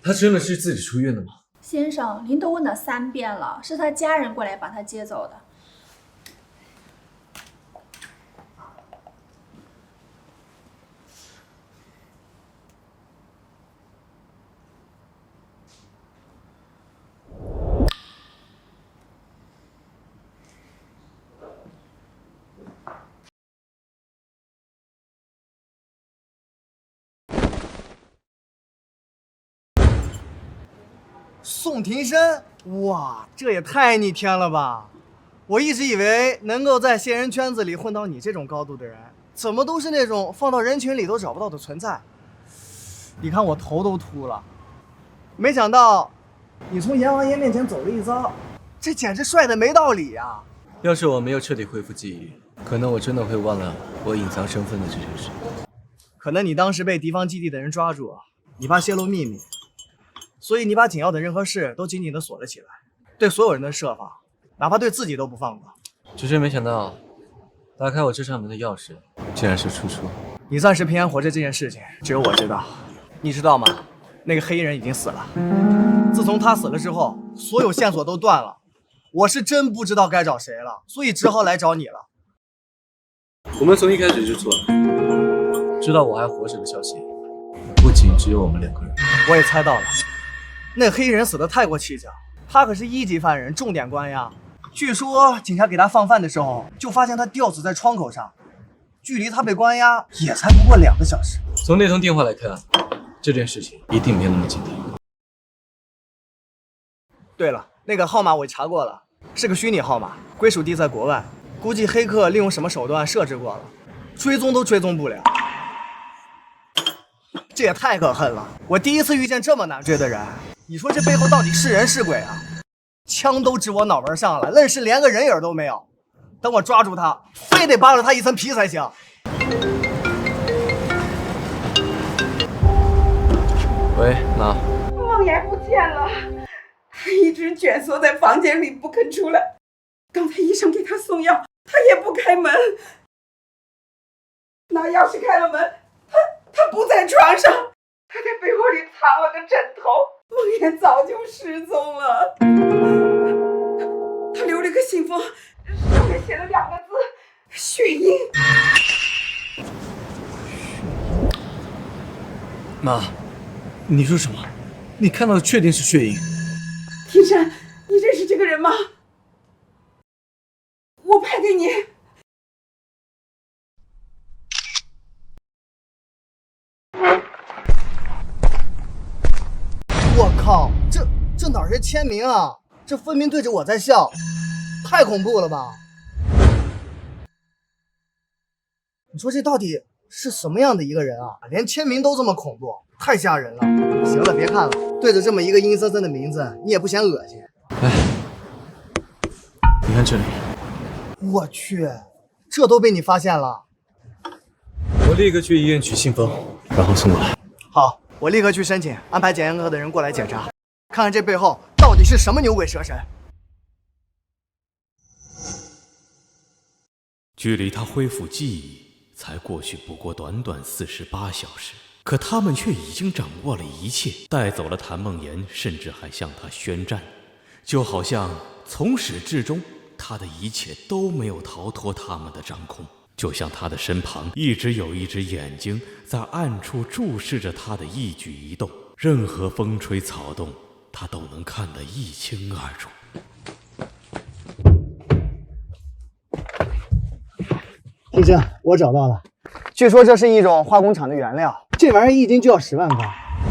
他真的是自己出院的吗？先生，您都问了3遍了，是他家人过来把他接走的。宋庭生，哇，这也太逆天了吧！我一直以为能够在线人圈子里混到你这种高度的人，怎么都是那种放到人群里都找不到的存在。你看我头都秃了，没想到你从阎王爷面前走了一遭，这简直帅得没道理呀！要是我没有彻底恢复记忆，可能我真的会忘了我隐藏身份的这件事。可能你当时被敌方基地的人抓住，你怕泄露秘密，所以你把紧要的人和事都紧紧地锁了起来，对所有人的设防，哪怕对自己都不放过。只是没想到，打开我这扇门的钥匙竟然是楚楚。你暂时平安活着这件事情，只有我知道。你知道吗？那个黑衣人已经死了。自从他死了之后，所有线索都断了。我是真不知道该找谁了，所以只好来找你了。我们从一开始就错了，知道我还活着的消息，不仅只有我们2个人。我也猜到了，那黑衣人死得太过蹊跷，他可是1级犯人，重点关押。据说警察给他放饭的时候，就发现他吊死在窗口上，距离他被关押也才不过2个小时。从那通电话来看，这件事情一定没有那么简单。对了，那个号码我查过了，是个虚拟号码，归属地在国外，估计黑客利用什么手段设置过了，追踪都追踪不了。这也太可恨了！我第一次遇见这么难追的人，你说这背后到底是人是鬼啊？枪都指我脑门上了，愣是连个人影都没有。等我抓住他，非得扒了他一层皮才行。喂，妈。梦妍不见了，她一直蜷缩在房间里不肯出来。刚才医生给她送药，她也不开门。拿钥匙开了门，她不在床上，她在被窝里藏了个枕头。梦妍早就失踪了。她留了个信封，上面写了2个字：血印。妈，你说什么？你看到的确定是血印？庭山，你认识这个人吗？我拍给你。我靠，这哪是签名啊？这分明对着我在笑，太恐怖了吧！你说这到底是什么样的一个人啊？连签名都这么恐怖，太吓人了。行了，别看了，对着这么一个阴森森的名字，你也不嫌恶心？来，你看这里。我去，这都被你发现了。我立刻去医院取信封，然后送过来。好，我立刻去申请，安排检验科的人过来检查，看看这背后到底是什么牛鬼蛇神。距离他恢复记忆才过去不过短短48小时，可他们却已经掌握了一切，带走了谭梦妍，甚至还向他宣战，就好像从始至终他的一切都没有逃脱他们的掌控，就像他的身旁一直有一只眼睛在暗处注视着他的一举一动，任何风吹草动他都能看得一清二楚。医生，我找到了，据说这是一种化工厂的原料，这玩意儿1斤就要10万块，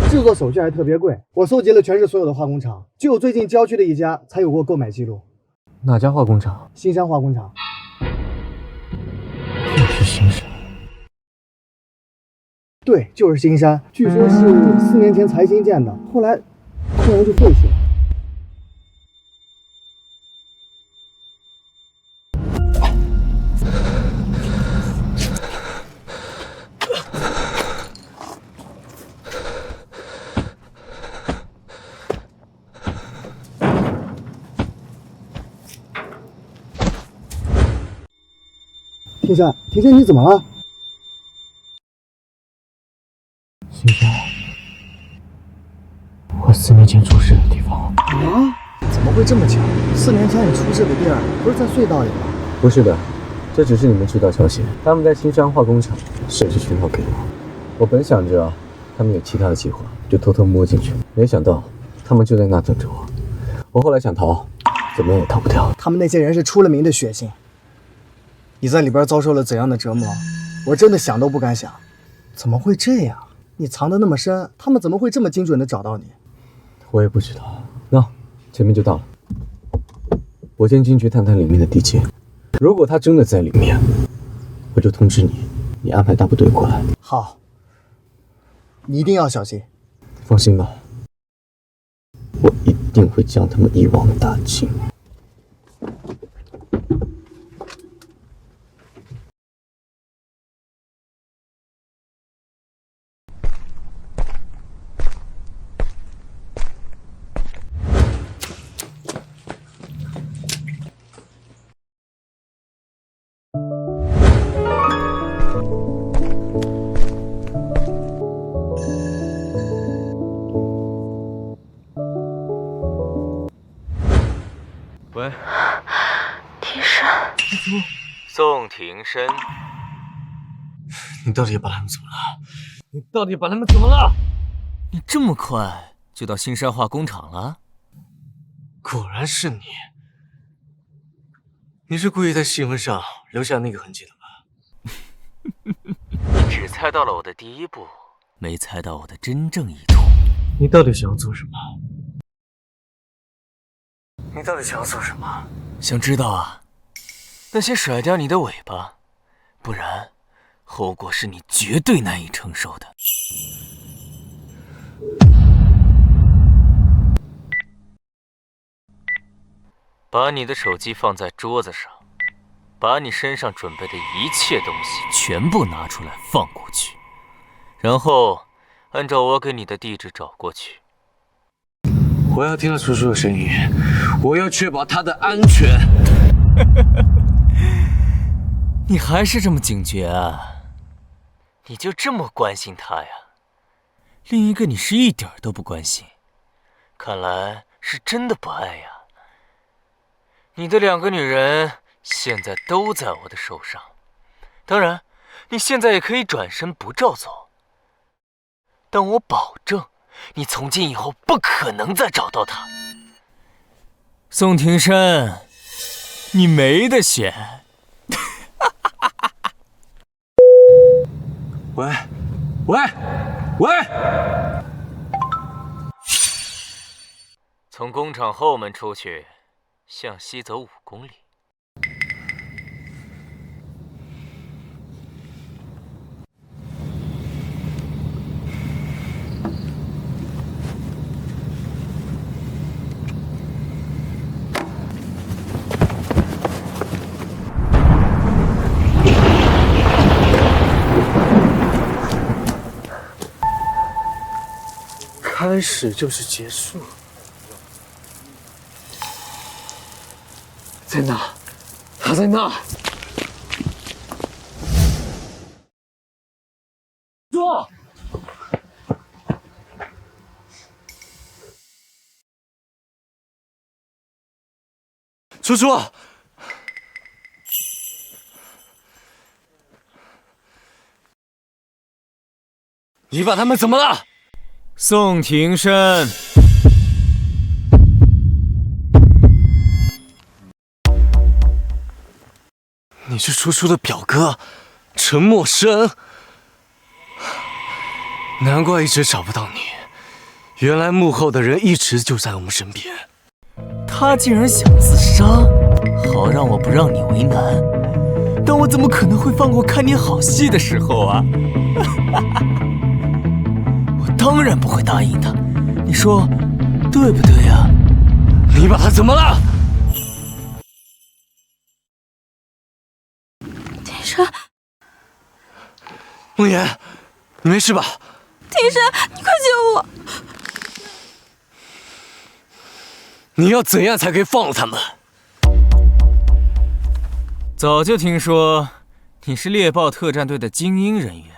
制作手续还特别贵。我搜集了全市所有的化工厂，只有最近郊区的一家才有过购买记录。哪家化工厂？新山化工厂。又是新山？对，就是新山。据说是4年前才新建的，后来突然就废弃了。庭山，你怎么了？新山，我4年前出事的地方。啊？怎么会这么巧？4年前你出事的地儿不是在隧道里吗？不是的，这只是你们知道消息。他们在新山化工厂设置圈套给我。我本想着他们有其他的计划，就偷偷摸进去，没想到他们就在那等着我。我后来想逃，怎么也逃不掉。他们那些人是出了名的血性。你在里边遭受了怎样的折磨，我真的想都不敢想。怎么会这样？你藏得那么深，他们怎么会这么精准的找到你？我也不知道。那前面就到了，我先进去探探里面的地基。如果他真的在里面，我就通知你，你安排大部队过来。好，你一定要小心。放心吧，我一定会将他们一网打尽。喂，庭生，宋庭生，你到底把他们怎么了？你到底把他们怎么了？你这么快就到新山化工厂了？果然是你！你是故意在新闻上留下那个痕迹的吧？你只猜到了我的第一步，没猜到我的真正意图。你到底想要做什么？你到底想要做什么？想知道啊？那先甩掉你的尾巴，不然后果是你绝对难以承受的。把你的手机放在桌子上，把你身上准备的一切东西全部拿出来放过去，然后按照我给你的地址找过去。我要听到叔叔的声音，我要确保他的安全。你还是这么警觉啊？你就这么关心他呀？另一个你是一点都不关心，看来是真的不爱呀。你的2个女人现在都在我的手上，当然，你现在也可以转身不照走，但我保证，你从今以后不可能再找到她。宋庭生，你没得选。喂，喂，喂！从工厂后门出去，向西走5公里。开始就是结束。在那，他在那。坐。叔叔，你把他们怎么了？宋庭生，你是叔叔的表哥，陈默生。难怪一直找不到你，原来幕后的人一直就在我们身边。他竟然想自杀，好让我不让你为难。但我怎么可能会放过看你好戏的时候啊？我当然不会答应他，你说对不对呀？你把他怎么了？庭生，梦妍，你没事吧？庭生，你快救我！你要怎样才可以放了他们？早就听说你是猎豹特战队的精英人员，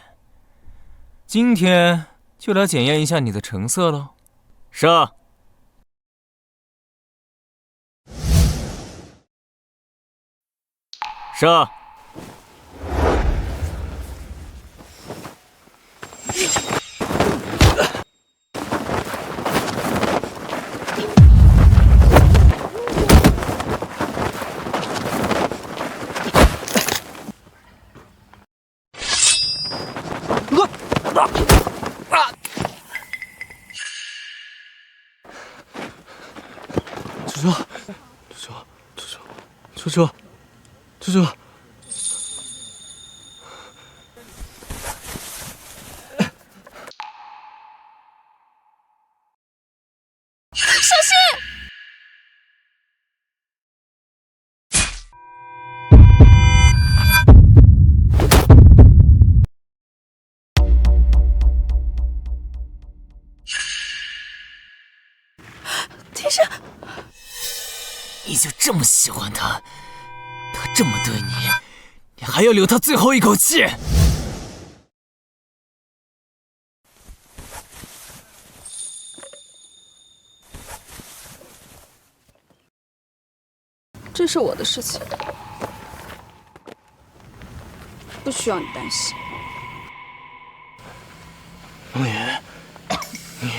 今天就来检验一下你的成色喽。上！上！猪猪，小心！庭生，你就这么喜欢他？他这么对你，你还要留他最后一口气？这是我的事情，不需要你担心。梦妍，你，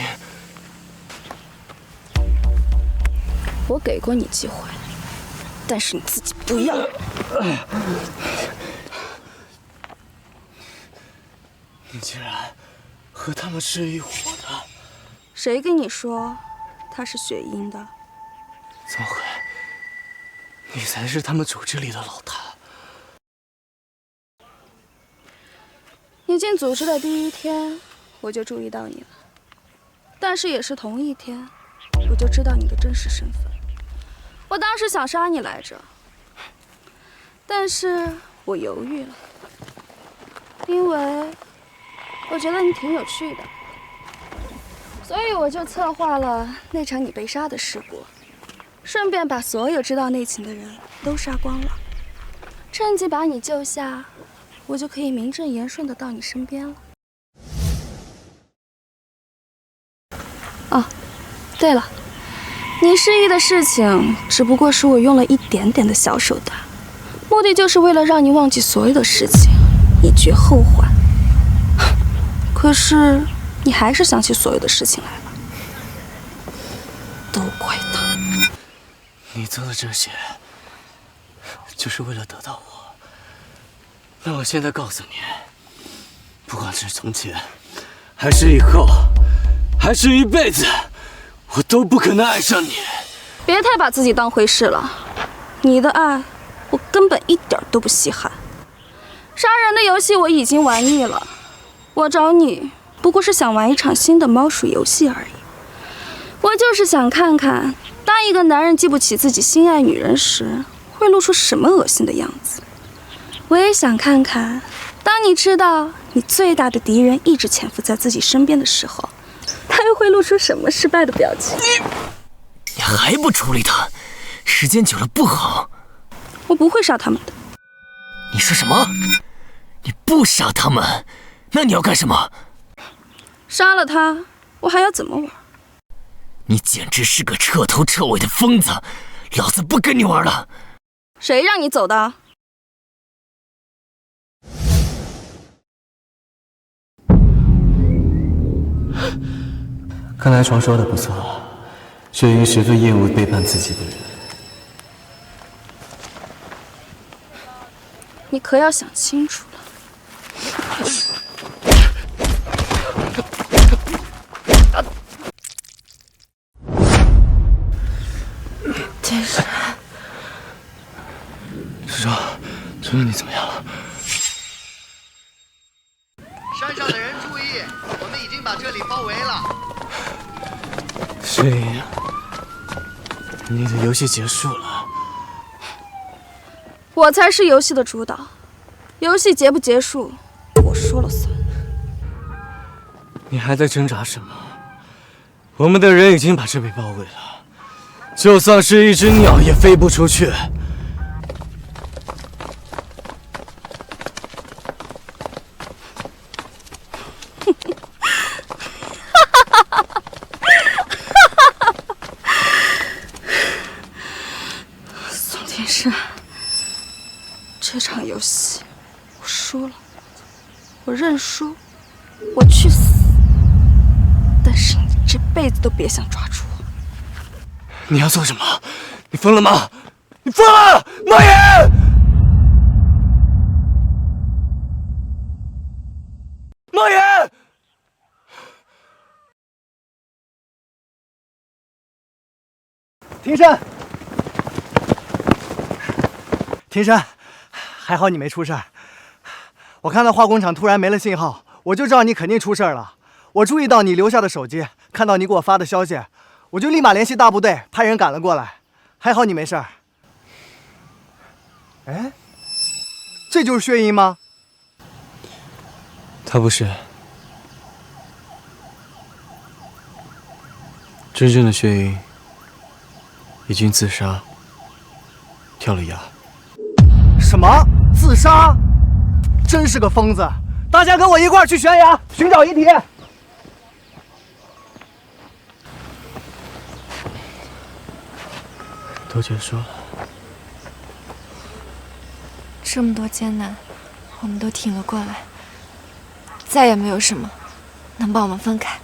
我给过你机会，但是你自己不要。你竟然和他们是一伙的？谁跟你说他是雪鹰的？怎么会？你才是他们组织里的老大。你进组织的第一天，我就注意到你了，但是也是同一天，我就知道你的真实身份。我当时想杀你来着，但是我犹豫了，因为我觉得你挺有趣的，所以我就策划了那场你被杀的事故，顺便把所有知道内情的人都杀光了，趁机把你救下，我就可以名正言顺的到你身边了。哦，对了，你失忆的事情只不过是我用了一点点的小手段，目的就是为了让你忘记所有的事情，以绝后患。可是你还是想起所有的事情来了，都怪他。你做的这些，就是为了得到我。那我现在告诉你，不管是从前，还是以后，还是一辈子，我都不可能爱上你。别太把自己当回事了，你的爱我根本一点都不稀罕。杀人的游戏我已经玩腻了，我找你不过是想玩一场新的猫鼠游戏而已。我就是想看看，当一个男人记不起自己心爱女人时，会露出什么恶心的样子。我也想看看，当你知道你最大的敌人一直潜伏在自己身边的时候，他又会露出什么失败的表情。你还不处理他，时间久了不好。我不会杀他们的。你说什么？你不杀他们，那你要干什么？杀了他，我还要怎么玩？你简直是个彻头彻尾的疯子，老子不跟你玩了。谁让你走的？看来床说的不错，雪云十分厌恶背叛自己的人。你可要想清楚了。天神，师叔，你怎么样了？山上的人注意，我们已经把这里包围了。雪云，你的游戏结束了。我才是游戏的主导，游戏结不结束，我说了算。你还在挣扎什么？我们的人已经把这里包围了，就算是一只鸟也飞不出去。宋天山，这场游戏我输了，我认输，我去死。但是你这辈子都别想抓住我。你要做什么？你疯了吗？你疯了，莫言！莫言！庭山，庭山，还好你没出事儿。我看到化工厂突然没了信号，我就知道你肯定出事儿了。我注意到你留下的手机，看到你给我发的消息，我就立马联系大部队，派人赶了过来。还好你没事儿。哎，这就是血鹰吗？他不是。真正的血鹰已经自杀，跳了崖。什么？自杀？真是个疯子！大家跟我一块儿去悬崖寻找遗体。都结束了，这么多艰难，我们都挺了过来，再也没有什么能把我们分开。